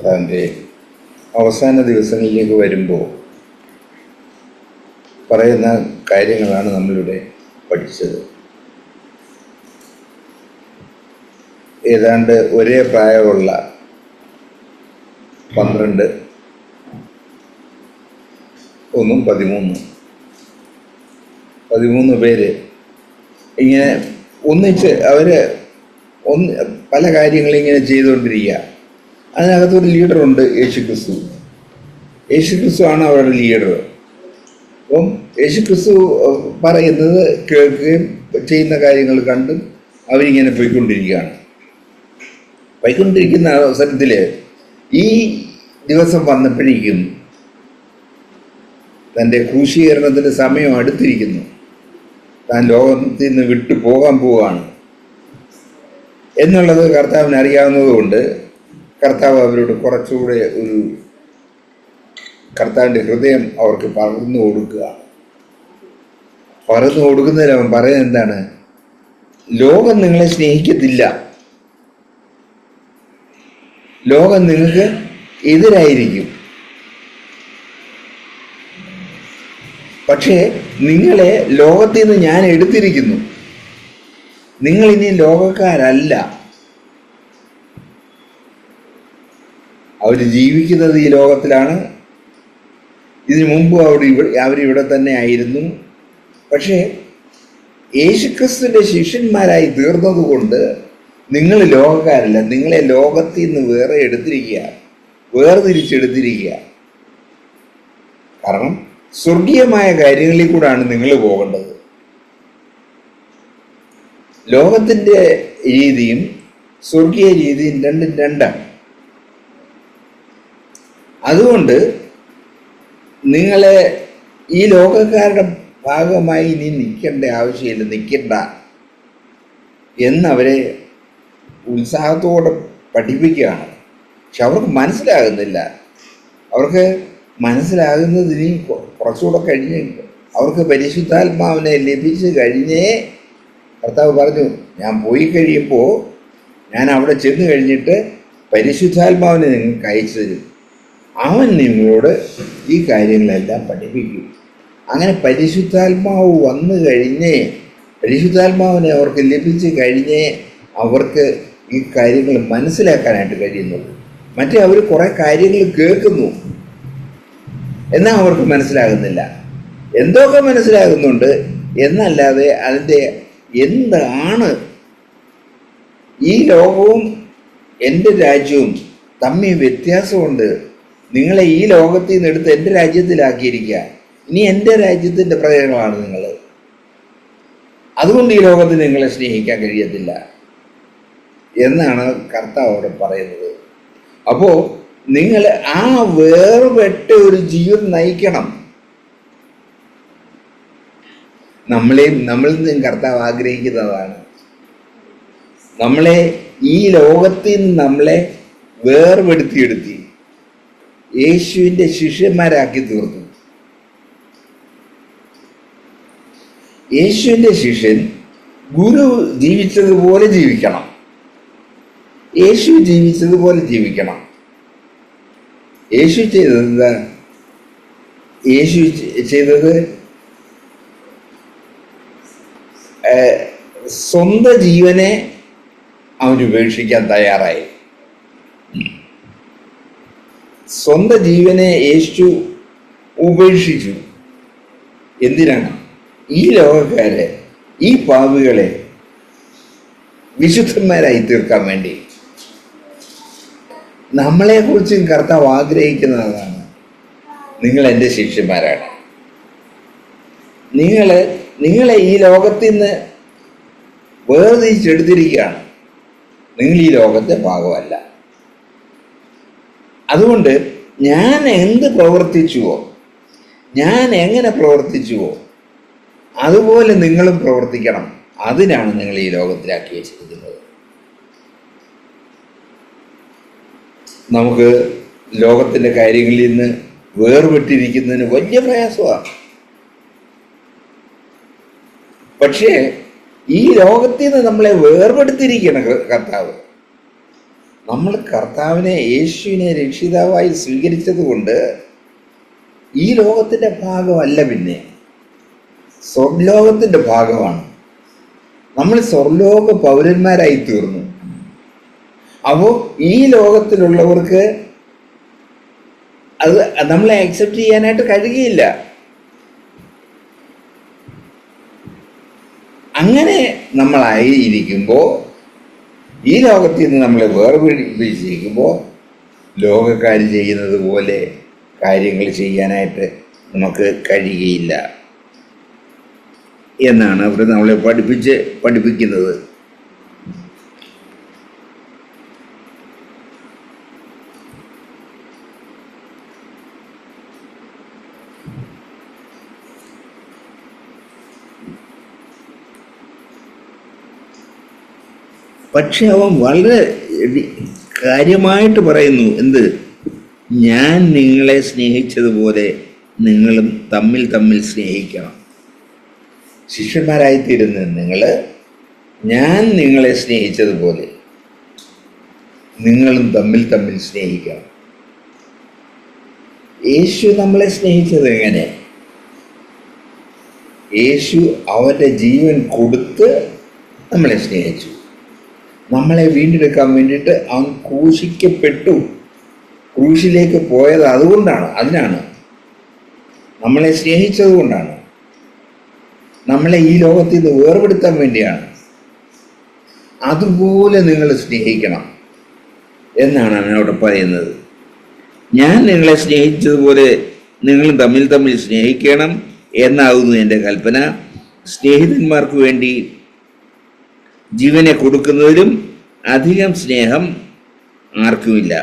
കർത്താവിൻ്റെ അവസാന ദിവസങ്ങളിലേക്ക് വരുമ്പോൾ പറയുന്ന കാര്യങ്ങളാണ് നമ്മളിവിടെ പഠിച്ചത്. ഏതാണ്ട് ഒരേ പ്രായമുള്ള 12 ഒന്നും 13 പേര് ഇങ്ങനെ ഒന്നിച്ച് പല കാര്യങ്ങളിങ്ങനെ ചെയ്തുകൊണ്ടിരിക്കുക. അതിനകത്തൊരു ലീഡറുണ്ട്, യേശുക്രിസ്തു ആണ് അവരുടെ ലീഡർ. അപ്പം യേശുക്രിസ്തു പറയുന്നത് കേൾക്കുകയും ചെയ്യുന്ന കാര്യങ്ങൾ കണ്ടും അവരിങ്ങനെ പോയിക്കൊണ്ടിരിക്കുന്ന അവസരത്തിൽ ഈ ദിവസം വന്നപ്പോഴേക്കും തൻ്റെ ക്രൂശീകരണത്തിൻ്റെ സമയം അടുത്തിരിക്കുന്നു. താൻ ലോകത്തിൽ നിന്ന് വിട്ടു പോകാൻ പോവുകയാണ് എന്നുള്ളത് കർത്താവിന് അറിയാവുന്നതുകൊണ്ട് കർത്താവ് അവരോട് കുറച്ചുകൂടെ കർത്താവിൻ്റെ ഹൃദയം അവർക്ക് പകർന്നു കൊടുക്കുന്നതിൽ അവൻ പറയുന്നത് എന്താണ്? ലോകം നിങ്ങളെ സ്നേഹിക്കത്തില്ല, ലോകം നിങ്ങൾക്ക് എതിരായിരിക്കും, പക്ഷേ നിങ്ങളെ ലോകത്തിൽ നിന്ന് ഞാൻ എടുത്തിരിക്കുന്നു, നിങ്ങളിനി ലോകക്കാരല്ല. അവർ ജീവിക്കുന്നത് ഈ ലോകത്തിലാണ്. ഇതിനു മുമ്പ് അവരിവിടെ തന്നെ ആയിരുന്നു. പക്ഷേ യേശുക്രിസ്തുവിൻ്റെ ശിഷ്യന്മാരായി തീർന്നതുകൊണ്ട് നിങ്ങൾ ലോകക്കാരല്ല, നിങ്ങളെ ലോകത്തിൽ നിന്ന് വേർതിരിച്ചെടുത്തിരിക്കുക. കാരണം സ്വർഗീയമായ കാര്യങ്ങളിൽ കൂടാണ് നിങ്ങൾ പോകേണ്ടത്. ലോകത്തിൻ്റെ രീതിയും സ്വർഗീയ രീതിയും രണ്ടും രണ്ടാണ്. അതുകൊണ്ട് നിങ്ങളെ ഈ ലോകക്കാരുടെ ഭാഗമായി ഇനി നിൽക്കേണ്ട ആവശ്യമില്ല, നിൽക്കണ്ട എന്നവരെ ഉത്സാഹത്തോടെ പഠിപ്പിക്കുകയാണ്. പക്ഷെ അവർക്ക് മനസ്സിലാകുന്നില്ല. അവർക്ക് മനസ്സിലാകുന്നതിന് കുറച്ചുകൂടെ കഴിഞ്ഞ് അവർക്ക് പരിശുദ്ധാത്മാവിനെ ലഭിച്ച് കഴിഞ്ഞേ കർത്താവ് പറഞ്ഞു, ഞാൻ പോയി കഴിയുമ്പോൾ ഞാൻ അവിടെ ചെന്ന് കഴിഞ്ഞിട്ട് പരിശുദ്ധാത്മാവിനെ നിങ്ങൾക്ക് അയച്ചു തരും, അവൻ നിങ്ങളോട് ഈ കാര്യങ്ങളെല്ലാം പഠിപ്പിക്കും. അങ്ങനെ പരിശുദ്ധാത്മാവ് വന്നു കഴിഞ്ഞേ, പരിശുദ്ധാത്മാവിനെ അവർക്ക് ലഭിച്ച് കഴിഞ്ഞേ അവർക്ക് ഈ കാര്യങ്ങൾ മനസ്സിലാക്കാനായിട്ട് കഴിയുന്നുള്ളൂ. മറ്റേ അവർ കുറേ കാര്യങ്ങൾ കേൾക്കുന്നു, എന്നാൽ അവർക്ക് മനസ്സിലാകുന്നില്ല. എന്തൊക്കെ മനസ്സിലാകുന്നുണ്ട് എന്നല്ലാതെ അതിൻ്റെ എന്താണ് ഈ ലോകവും എൻ്റെ രാജ്യവും തമ്മിൽ വ്യത്യാസമുണ്ട്. നിങ്ങളെ ഈ ലോകത്തിൽ നിന്ന് എടുത്ത് എൻ്റെ രാജ്യത്തിലാക്കിയിരിക്കുക. ഇനി എൻ്റെ രാജ്യത്തിൻ്റെ പ്രജകളാണ് നിങ്ങൾ. അതുകൊണ്ട് ഈ ലോകത്തിൽ നിങ്ങളെ സ്നേഹിക്കാൻ കഴിയത്തില്ല എന്നാണ് കർത്താവ് അവിടെ പറയുന്നത്. അപ്പോൾ നിങ്ങൾ ആ വേർപെട്ട ഒരു ജീവിതം നയിക്കണം. നമ്മളിൽ നിന്നും കർത്താവ് ആഗ്രഹിക്കുന്നതാണ്. നമ്മളെ ഈ ലോകത്തിൽ നിന്ന് നമ്മളെ വേർപെടുത്തിയെടുത്തി യേശുവിൻ്റെ ശിഷ്യന്മാരാക്കി തീർത്തു. യേശുവിൻ്റെ ശിഷ്യൻ ഗുരു ജീവിച്ചതുപോലെ ജീവിക്കണം, യേശു ജീവിച്ചതുപോലെ ജീവിക്കണം. യേശു ചെയ്തത് എന്താ? യേശു ചെയ്തത് സ്വന്തം ജീവനെ അവൻ ഉപേക്ഷിക്കാൻ തയ്യാറായി. സ്വന്തം ജീവനെ യേശു ഉപേക്ഷിച്ചു. എന്തിനാണ്? ഈ ലോകക്കാരെ, ഈ പാപികളെ വിശുദ്ധന്മാരായി തീർക്കാൻ വേണ്ടി. നമ്മളെക്കുറിച്ചും കർത്താവ് ആഗ്രഹിക്കുന്നതാണ്, നിങ്ങൾ എൻ്റെ ശിഷ്യന്മാരാണ്. നിങ്ങളെ ഈ ലോകത്തിൽ നിന്ന് വേർതിരിച്ചെടുത്തിരിക്കുകയാണ്. നിങ്ങൾ ഈ ലോകത്തെ ഭാഗമല്ല. അതുകൊണ്ട് ഞാൻ എന്ത് പ്രവർത്തിച്ചുവോ, ഞാൻ എങ്ങനെ പ്രവർത്തിച്ചുവോ അതുപോലെ നിങ്ങളും പ്രവർത്തിക്കണം. അതിനാണ് നിങ്ങൾ ഈ ലോകത്തിലാക്കി വെച്ചിരിക്കുന്നത്. നമുക്ക് ലോകത്തിൻ്റെ കാര്യങ്ങളിൽ നിന്ന് വേർപെട്ടിരിക്കുന്നതിന് വലിയ പ്രയാസമാണ്. പക്ഷേ ഈ ലോകത്തിൽ നിന്ന് നമ്മളെ വേർപെടുത്തിയിരിക്കണം കർത്താവ്. നമ്മൾ കർത്താവിനെ, യേശുവിനെ രക്ഷിതാവായി സ്വീകരിച്ചത് കൊണ്ട് ഈ ലോകത്തിൻ്റെ ഭാഗമല്ല, പിന്നെ സ്വർലോകത്തിൻ്റെ ഭാഗമാണ്. നമ്മൾ സ്വർലോക പൗരന്മാരായി തീർന്നു. അപ്പോൾ ഈ ലോകത്തിലുള്ളവർക്ക് അത് നമ്മളെ അക്സെപ്റ്റ് ചെയ്യാനായിട്ട് കഴിയുകയില്ല. അങ്ങനെ നമ്മളായിരിക്കുമ്പോൾ, ഈ ലോകത്തിൽ നിന്ന് നമ്മളെ വേർപിടിച്ചിരിക്കുമ്പോൾ ലോകക്കാർ ചെയ്യുന്നത് പോലെ കാര്യങ്ങൾ ചെയ്യാനായിട്ട് നമുക്ക് കഴിയുകയില്ല എന്നാണ് അവർ നമ്മളെ പഠിപ്പിക്കുന്നത്. പക്ഷെ അവൻ വളരെ കാര്യമായിട്ട് പറയുന്നു, എന്ത്? ഞാൻ നിങ്ങളെ സ്നേഹിച്ചതുപോലെ നിങ്ങളും തമ്മിൽ തമ്മിൽ സ്നേഹിക്കണം. ശിഷ്യന്മാരായിത്തീരുന്ന നിങ്ങൾ, ഞാൻ നിങ്ങളെ സ്നേഹിച്ചതുപോലെ നിങ്ങളും തമ്മിൽ തമ്മിൽ സ്നേഹിക്കണം. യേശു നമ്മളെ സ്നേഹിച്ചത് എങ്ങനെ? യേശു അവൻ്റെ ജീവൻ കൊടുത്ത് നമ്മളെ സ്നേഹിച്ചു. നമ്മളെ വീണ്ടെടുക്കാൻ വേണ്ടിയിട്ട് അവൻ ക്രൂശിക്കപ്പെട്ടു, ക്രൂശിലേക്ക് പോയത് അതുകൊണ്ടാണ്. അതിനാണ്, നമ്മളെ സ്നേഹിച്ചത് കൊണ്ടാണ്, നമ്മളെ ഈ ലോകത്തിൽ നിന്ന് വേർപെടുത്താൻ വേണ്ടിയാണ്. അതുപോലെ നിങ്ങൾ സ്നേഹിക്കണം എന്നാണ് അവനോട് പറയുന്നത്. ഞാൻ നിങ്ങളെ സ്നേഹിച്ചതുപോലെ നിങ്ങൾ തമ്മിൽ തമ്മിൽ സ്നേഹിക്കണം എന്നാകുന്നു എൻ്റെ കൽപ്പന. സ്നേഹിതന്മാർക്ക് വേണ്ടി ജീവനെ കൊടുക്കുന്നതിലും അധികം സ്നേഹം ആർക്കുമില്ല.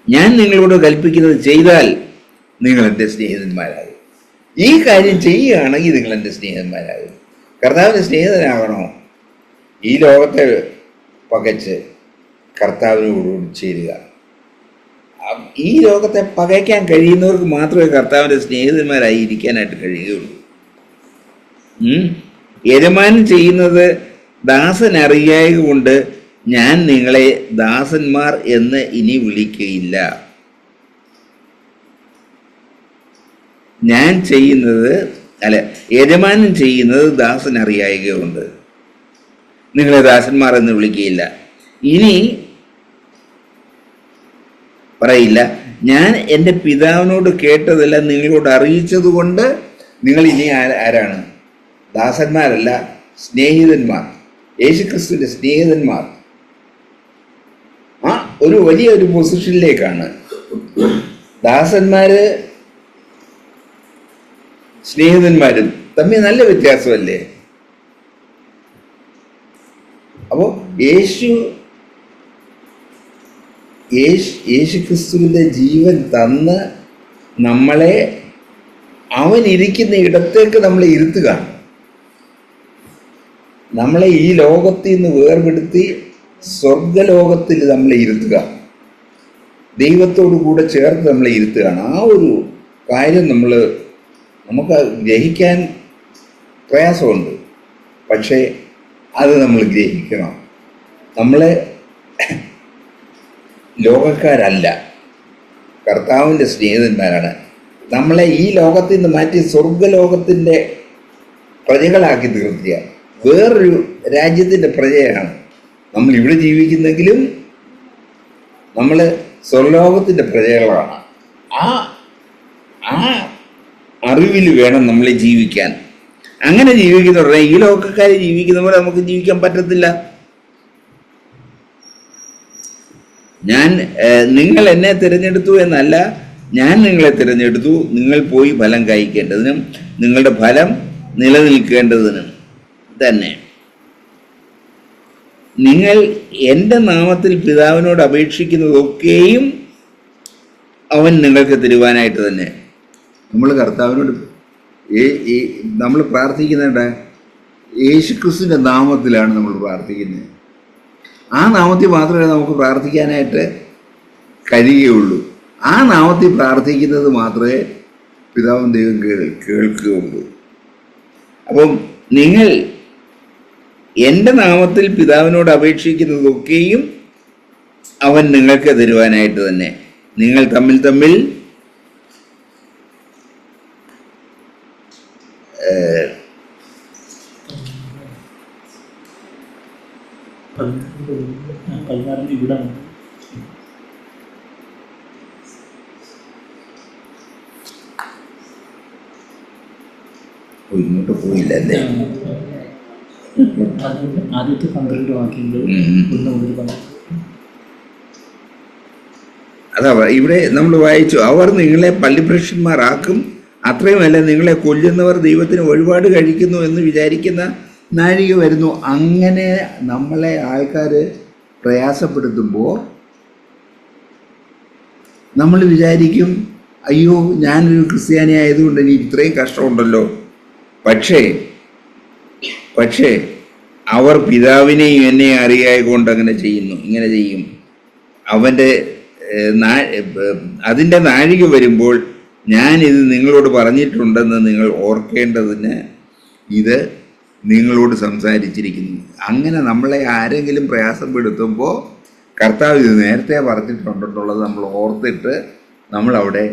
ഞാൻ നിങ്ങളോട് കൽപ്പിക്കുന്നത് ചെയ്താൽ നിങ്ങൾ എൻ്റെ സ്നേഹിതന്മാരാകും. ഈ കാര്യം ചെയ്യുകയാണെങ്കിൽ നിങ്ങൾ എൻ്റെ സ്നേഹിതന്മാരാകും. കർത്താവിൻ്റെ സ്നേഹിതനാകണോ? ഈ ലോകത്തെ പകച്ച് കർത്താവിനോടുകൂടി ചേരുക. ഈ ലോകത്തെ പകയ്ക്കാൻ കഴിയുന്നവർക്ക് മാത്രമേ കർത്താവിൻ്റെ സ്നേഹിതന്മാരായി ഇരിക്കാനായിട്ട് കഴിയുകയുള്ളൂ. യജമാനൻ ചെയ്യുന്നത് ദാസൻ അറിയായ കൊണ്ട് ഞാൻ നിങ്ങളെ ദാസന്മാർ എന്ന് ഇനി വിളിക്കുകയില്ല. ഞാൻ ചെയ്യുന്നത് യജമാനൻ ചെയ്യുന്നത് ദാസൻ അറിയായ കൊണ്ട് നിങ്ങളെ ദാസന്മാർ എന്ന് വിളിക്കുകയില്ല. ഇനി പറയില്ല, ഞാൻ എൻ്റെ പിതാവിനോട് കേട്ടതെല്ലാം നിങ്ങളോട് അറിയിച്ചത് കൊണ്ട് നിങ്ങൾ ഇനി ആരാണ്? ദാസന്മാരല്ല, സ്നേഹിതന്മാർ. യേശുക്രിസ്തുവിൻ്റെ സ്നേഹിതന്മാർ. ഒരു വലിയൊരു പൊസിഷനിലേക്കാണ്. ദാസന്മാര് സ്നേഹിതന്മാരും തമ്മിൽ നല്ല വ്യത്യാസമല്ലേ? അപ്പോൾ യേശുക്രിസ്തുവിൻ്റെ ജീവൻ തന്ന് നമ്മളെ അവൻ ഇരിക്കുന്ന ഇടത്തേക്ക് നമ്മളെ ഇരുത്തുകയാണ്. നമ്മളെ ഈ ലോകത്തിൽ നിന്ന് വേർപെടുത്തി സ്വർഗലോകത്തിൽ നമ്മളെ ഇരുത്തുക, ദൈവത്തോടു കൂടെ ചേർത്ത് നമ്മളെ ഇരുത്തുകയാണ്. ആ ഒരു കാര്യം നമുക്ക് ഗ്രഹിക്കാൻ പ്രയാസമുണ്ട്. പക്ഷേ അത് നമ്മൾ ഗ്രഹിക്കണം. നമ്മൾ ലോകക്കാരല്ല, കർത്താവിൻ്റെ സ്നേഹിതന്മാരാണ്. നമ്മളെ ഈ ലോകത്തിൽ നിന്ന് മാറ്റി സ്വർഗലോകത്തിൻ്റെ പ്രജകളാക്കി തീർത്തിയ വേറൊരു രാജ്യത്തിൻ്റെ പ്രജയാണ് നമ്മൾ. ഇവിടെ ജീവിക്കുന്നെങ്കിലും നമ്മൾ സ്വർലോകത്തിൻ്റെ പ്രജകളാണ്. ആ അറിവിൽ വേണം നമ്മൾ ജീവിക്കാൻ. അങ്ങനെ ജീവിക്കുന്നവരുടെ ഈ ലോകക്കാർ ജീവിക്കുന്ന പോലെ നമുക്ക് ജീവിക്കാൻ പറ്റത്തില്ല. നിങ്ങൾ എന്നെ തിരഞ്ഞെടുത്തു എന്നല്ല, ഞാൻ നിങ്ങളെ തിരഞ്ഞെടുത്തു നിങ്ങൾ പോയി ഫലം കായ്ക്കേണ്ടതിനും നിങ്ങളുടെ ഫലം നിലനിൽക്കേണ്ടതിനും തന്നെ. നിങ്ങൾ എൻ്റെ നാമത്തിൽ പിതാവിനോട് അപേക്ഷിക്കുന്നതൊക്കെയും അവൻ നിങ്ങൾക്ക് തരുവാനായിട്ട് തന്നെ. നമ്മൾ കർത്താവിനോട് നമ്മൾ പ്രാർത്ഥിക്കുന്നുണ്ട്, യേശുക്രിസ്തുവിൻ്റെ നാമത്തിലാണ് നമ്മൾ പ്രാർത്ഥിക്കുന്നത്. ആ നാമത്തിൽ മാത്രമേ നമുക്ക് പ്രാർത്ഥിക്കാനായിട്ട് കഴിയുകയുള്ളൂ. ആ നാമത്തിൽ പ്രാർത്ഥിക്കുന്നത് മാത്രമേ പിതാവും ദൈവം കേൾക്കുകയുള്ളൂ. അപ്പം നിങ്ങൾ എൻ്റെ നാമത്തിൽ പിതാവിനോട് അപേക്ഷിക്കുന്നതൊക്കെയും അവൻ നിങ്ങൾക്ക് തരുവാനായിട്ട് തന്നെ. നിങ്ങൾ തമ്മിൽ തമ്മിൽ ഇങ്ങോട്ട് പോയില്ല അല്ലേ? ആദ്യത്തെ 12 വാക്യങ്ങൾ അതാ ഇവിടെ നമ്മൾ വായിച്ചു, അവർ നിങ്ങളെ പള്ളിപ്രേക്ഷന്മാരാക്കും, അത്രയുമല്ല നിങ്ങളെ കൊല്ലുന്നവർ ദൈവത്തിന് വഴിപാട് കഴിക്കുന്നു എന്ന് വിചാരിക്കുന്ന നാഴിക വരുന്നു. അങ്ങനെ നമ്മളെ ആൾക്കാർ പ്രയാസപ്പെടുത്തുമ്പോൾ നമ്മൾ വിചാരിക്കും, അയ്യോ ഞാനൊരു ക്രിസ്ത്യാനി ആയതുകൊണ്ട് എനിക്ക് ഇത്രയും കഷ്ടമുണ്ടല്ലോ. പക്ഷേ അവർ പിതാവിനെയും എന്നെയും അറിയായതുകൊണ്ട് അങ്ങനെ ചെയ്യുന്നു, ഇങ്ങനെ ചെയ്യും. അവൻ്റെ അതിൻ്റെ നാഴിക വരുമ്പോൾ ഞാനിത് നിങ്ങളോട് പറഞ്ഞിട്ടുണ്ടെന്ന് നിങ്ങൾ ഓർക്കേണ്ടതിന് ഇത് നിങ്ങളോട് സംസാരിച്ചിരിക്കുന്നു. അങ്ങനെ നമ്മളെ ആരെങ്കിലും പ്രയാസപ്പെടുത്തുമ്പോൾ കർത്താവ് ഇത് നേരത്തെ പറഞ്ഞിട്ടുണ്ടെന്നുള്ളത് നമ്മൾ ഓർത്തിട്ട് നമ്മളവിടെ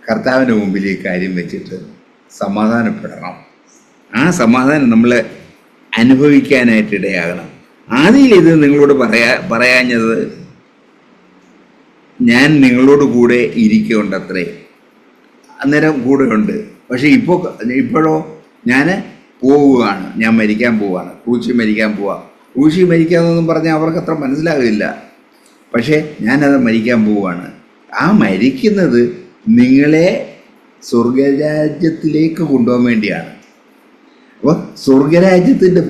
കർത്താവിൻ്റെ മുമ്പിൽ ഈ കാര്യം വെച്ചിട്ട് സമാധാനപ്പെടണം. ആ സമാധാനം നമ്മൾ അനുഭവിക്കാനായിട്ടിടയാകണം. ആദ്യം ഇത് നിങ്ങളോട് പറയാഞ്ഞത് ഞാൻ നിങ്ങളോട് കൂടെ ഇരിക്കുന്നുണ്ടത്രേ, അന്നേരം കൂടെ ഉണ്ട്. പക്ഷേ ഇപ്പോഴോ ഞാൻ പോവുകയാണ്, ഞാൻ മരിക്കാൻ പോവുകയാണ്, ക്രൂശി മരിക്കാൻ പോവാം. ക്രൂശി മരിക്കാമെന്നൊന്നും പറഞ്ഞാൽ അവർക്ക് അത്ര മനസ്സിലാകില്ല. പക്ഷേ ഞാനത് മരിക്കാൻ പോവുകയാണ്. ആ മരിക്കുന്നത് നിങ്ങളെ സ്വർഗരാജ്യത്തിലേക്ക് കൊണ്ടുപോകാൻ വേണ്ടിയാണ്. അപ്പോൾ സ്വർഗരാജ്യത്തിൻ്റെ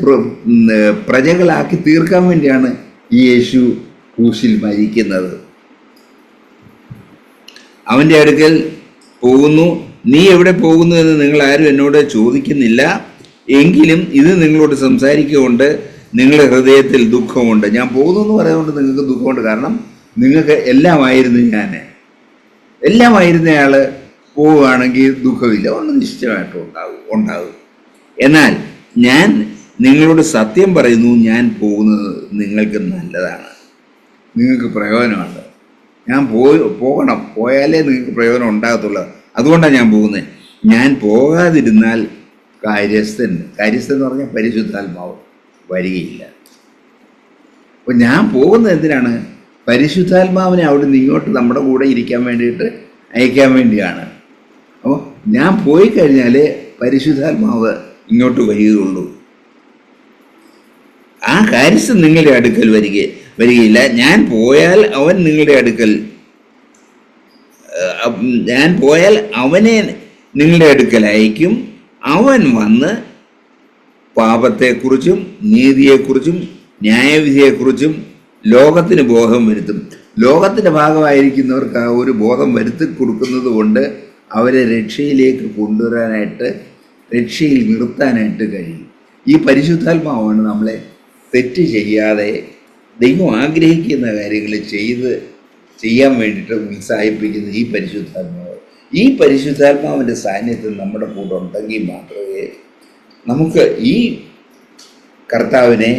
പ്രജകളാക്കി തീർക്കാൻ വേണ്ടിയാണ് ഈ യേശു ക്രൂശിൽ മരിക്കുന്നത്. അവൻ്റെ അടുക്കൽ പോകുന്നു. നീ എവിടെ പോകുന്നു എന്ന് നിങ്ങൾ ആരും എന്നോട് ചോദിക്കുന്നില്ല. എങ്കിലും ഇത് നിങ്ങളോട് സംസാരിക്കുകൊണ്ട് നിങ്ങളുടെ ഹൃദയത്തിൽ ദുഃഖമുണ്ട്. ഞാൻ പോകുന്നു എന്ന് പറയുന്നത് നിങ്ങൾക്ക് ദുഃഖമുണ്ട്. കാരണം നിങ്ങൾക്ക് എല്ലാമായിരുന്നയാൾ പോവുകയാണെങ്കിൽ ദുഃഖമില്ല, ഒന്ന് നിശ്ചയമായിട്ടും ഉണ്ടാകും. എന്നാൽ ഞാൻ നിങ്ങളോട് സത്യം പറയുന്നു, ഞാൻ പോകുന്നത് നിങ്ങൾക്ക് നല്ലതാണ്, നിങ്ങൾക്ക് പ്രയോജനമാണ്. ഞാൻ പോകണം, പോയാലേ നിങ്ങൾക്ക് പ്രയോജനം ഉണ്ടാകത്തുള്ളൂ. അതുകൊണ്ടാണ് ഞാൻ പോകുന്നത്. ഞാൻ പോകാതിരുന്നാൽ കാര്യസ്ഥൻ എന്ന് പറഞ്ഞാൽ പരിശുദ്ധാത്മാവ് വരികയില്ല. അപ്പോൾ ഞാൻ പോകുന്നത് എന്തിനാണ്? പരിശുദ്ധാത്മാവിനെ അവിടുന്ന് ഇങ്ങോട്ട് നമ്മുടെ കൂടെ ഇരിക്കാൻ വേണ്ടിയിട്ട് അയക്കാൻ വേണ്ടിയാണ്. അപ്പോൾ ഞാൻ പോയി കഴിഞ്ഞാൽ പരിശുദ്ധാത്മാവ് ഇങ്ങോട്ട് വരികയുള്ളൂ. ആ കാര്യസ്ഥൻ നിങ്ങളുടെ അടുക്കൽ വരികയില്ല. ഞാൻ പോയാൽ അവനെ നിങ്ങളുടെ അടുക്കൽ അയക്കും. അവൻ വന്ന് പാപത്തെക്കുറിച്ചും നീതിയെക്കുറിച്ചും ന്യായവിധിയെക്കുറിച്ചും ലോകത്തിന് ബോധം വരുത്തും. ലോകത്തിൻ്റെ ഭാഗമായിരിക്കുന്നവർക്ക് ആ ഒരു ബോധം വരുത്തി കൊടുക്കുന്നത് കൊണ്ട് അവരെ രക്ഷയിലേക്ക് കൊണ്ടുവരാനായിട്ട്, രക്ഷയിൽ നിർത്താനായിട്ട് കഴിയും. ഈ പരിശുദ്ധാത്മാവാണ് നമ്മളെ തെറ്റ് ചെയ്യാതെ ദൈവം ആഗ്രഹിക്കുന്ന കാര്യങ്ങൾ ചെയ്യാൻ വേണ്ടിയിട്ട് ഉത്സാഹിപ്പിക്കുന്ന ഈ പരിശുദ്ധാത്മാവ്. ഈ പരിശുദ്ധാത്മാവിൻ്റെ സാന്നിധ്യം നമ്മുടെ കൂടെ ഉണ്ടെങ്കിൽ മാത്രമേ നമുക്ക് ഈ കർത്താവിനെ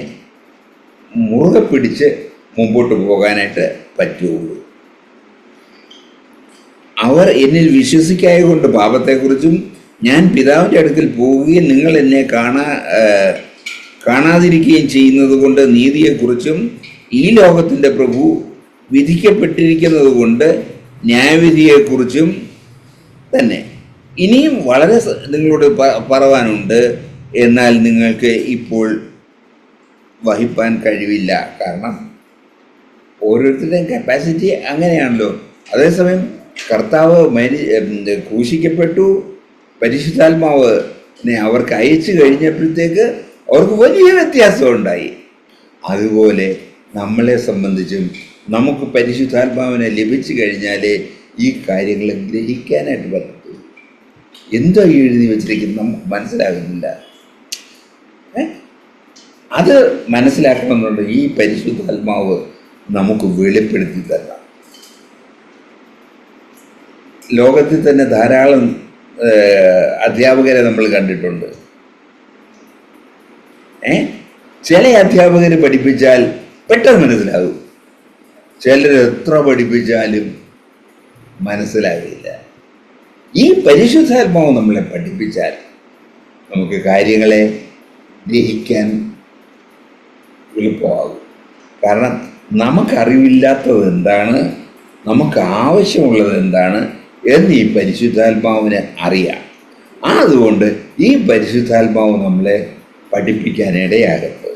മുറുകെ പിടിച്ച് മുമ്പോട്ട് പോകാനായിട്ട് പറ്റുള്ളൂ. അവർ എന്നിൽ വിശ്വസിക്കായ കൊണ്ട് പാപത്തെക്കുറിച്ചും ഞാൻ പിതാവിൻ്റെ അടുക്കൽ പോവുകയും നിങ്ങൾ എന്നെ കാണാതിരിക്കുകയും ചെയ്യുന്നത് കൊണ്ട് നീതിയെക്കുറിച്ചും ഈ ലോകത്തിൻ്റെ പ്രഭു വിധിക്കപ്പെട്ടിരിക്കുന്നത് കൊണ്ട് ന്യായവിധിയെക്കുറിച്ചും തന്നെ. ഇനിയും വളരെ നിങ്ങളോട് പറവാനുണ്ട്, എന്നാൽ നിങ്ങൾക്ക് ഇപ്പോൾ വഹിപ്പാൻ കഴിവില്ല. കാരണം ഓരോരുത്തരുടെയും കപ്പാസിറ്റി അങ്ങനെയാണല്ലോ. അതേസമയം കർത്താവ് ക്രൂശിക്കപ്പെട്ടു, പരിശുദ്ധാത്മാവ് അവർക്ക് അയച്ചു കഴിഞ്ഞപ്പോഴത്തേക്ക് അവർക്ക് വലിയ വ്യത്യാസം ഉണ്ടായി. അതുപോലെ നമ്മളെ സംബന്ധിച്ചും നമുക്ക് പരിശുദ്ധാത്മാവിനെ ലഭിച്ചു കഴിഞ്ഞാലേ ഈ കാര്യങ്ങൾ ഗ്രഹിക്കാനായിട്ട് പറ്റത്തുള്ളൂ. എന്തോ എഴുതി വെച്ചിരിക്കുന്നത് നമുക്ക് മനസ്സിലാകുന്നില്ല. അത് മനസ്സിലാക്കണമെന്നുണ്ട് ഈ പരിശുദ്ധാത്മാവ് നമുക്ക് വെളിപ്പെടുത്തി തരണം. ലോകത്തിൽ തന്നെ ധാരാളം അധ്യാപകരെ നമ്മൾ കണ്ടിട്ടുണ്ട്. ചില അധ്യാപകർ പഠിപ്പിച്ചാൽ പെട്ടെന്ന് മനസ്സിലാകും, ചിലർ എത്ര പഠിപ്പിച്ചാലും മനസ്സിലാകില്ല. ഈ പരിശുദ്ധാത്മാവ് നമ്മളെ പഠിപ്പിച്ചാൽ നമുക്ക് കാര്യങ്ങളെ ഗ്രഹിക്കാൻ എളുപ്പമാകും. കാരണം നമുക്കറിവില്ലാത്തത് എന്താണ്, നമുക്ക് ആവശ്യമുള്ളത് എന്താണ് എന്ന് ഈ പരിശുദ്ധാത്മാവിന് അറിയാം. അതുകൊണ്ട് ഈ പരിശുദ്ധാത്മാവ് നമ്മളെ പഠിപ്പിക്കാൻ ഇടയാകരുത്.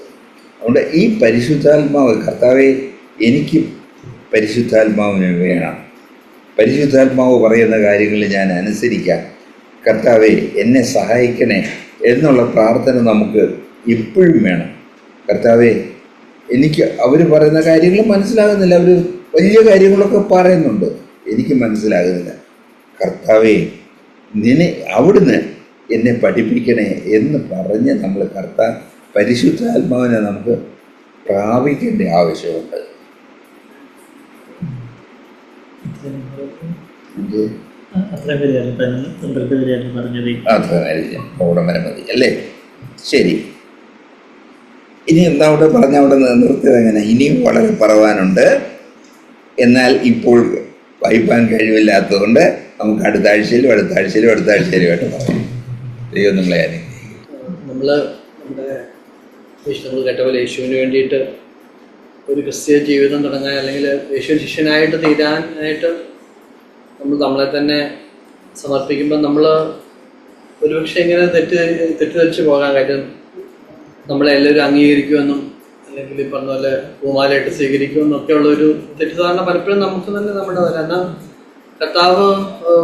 അതുകൊണ്ട് ഈ പരിശുദ്ധാത്മാവ്, കർത്താവെ എനിക്ക് പരിശുദ്ധാത്മാവിന് വേണം, പരിശുദ്ധാത്മാവ് പറയുന്ന കാര്യങ്ങൾ ഞാൻ അനുസരിക്കാം, കർത്താവെ എന്നെ സഹായിക്കണേ എന്നുള്ള പ്രാർത്ഥന നമുക്ക് ഇപ്പോഴും വേണം. കർത്താവെ എനിക്ക് അവർ പറയുന്ന കാര്യങ്ങൾ മനസ്സിലാകുന്നില്ല, അവർ വലിയ കാര്യങ്ങളൊക്കെ പറയുന്നുണ്ട്, എനിക്ക് മനസ്സിലാകുന്നില്ല, കർത്താവെ അവിടുന്ന് എന്നെ പഠിപ്പിക്കണേ എന്ന് പറഞ്ഞ് നമ്മൾ പരിശുദ്ധാത്മാവിനെ നമുക്ക് പ്രാപിക്കേണ്ട ആവശ്യമുണ്ട്. അവിടെ മതി അല്ലേ? ശരി, ഇനി എന്താ അവിടെ പറഞ്ഞ അവിടെ നിർത്തിയത് എങ്ങനെ? ഇനിയും വളരെ പറവാനുണ്ട്. എന്നാൽ ഇപ്പോൾ വായിപ്പാൻ കഴിവില്ലാത്തതുകൊണ്ട് നമുക്ക് അടുത്ത ആഴ്ചയിലുമായിട്ട് പറയാം. ദൈവം നമ്മളെ നമ്മൾ നമ്മുടെ നമ്മൾ കേട്ട പോലെ യേശുവിന് വേണ്ടിയിട്ട് ഒരു ക്രിസ്തീയ ജീവിതം തുടങ്ങാൻ, അല്ലെങ്കിൽ യേശു ശിഷ്യനായിട്ട് തീരാനായിട്ട് നമ്മളെ തന്നെ സമർപ്പിക്കുമ്പോൾ നമ്മൾ ഒരുപക്ഷെ ഇങ്ങനെ തെറ്റിദ്ധരിച്ച് പോകാൻ കാര്യം നമ്മളെല്ലാവരും അംഗീകരിക്കുമെന്നും അല്ലെങ്കിൽ ഈ പറഞ്ഞ പോലെ പൂമാലയിട്ട് സ്വീകരിക്കുമെന്നൊക്കെ ഉള്ളൊരു തെറ്റിദ്ധാരണ പലപ്പോഴും നമുക്ക് തന്നെ നമ്മുടെ വരാം. എന്നാൽ കർത്താവ്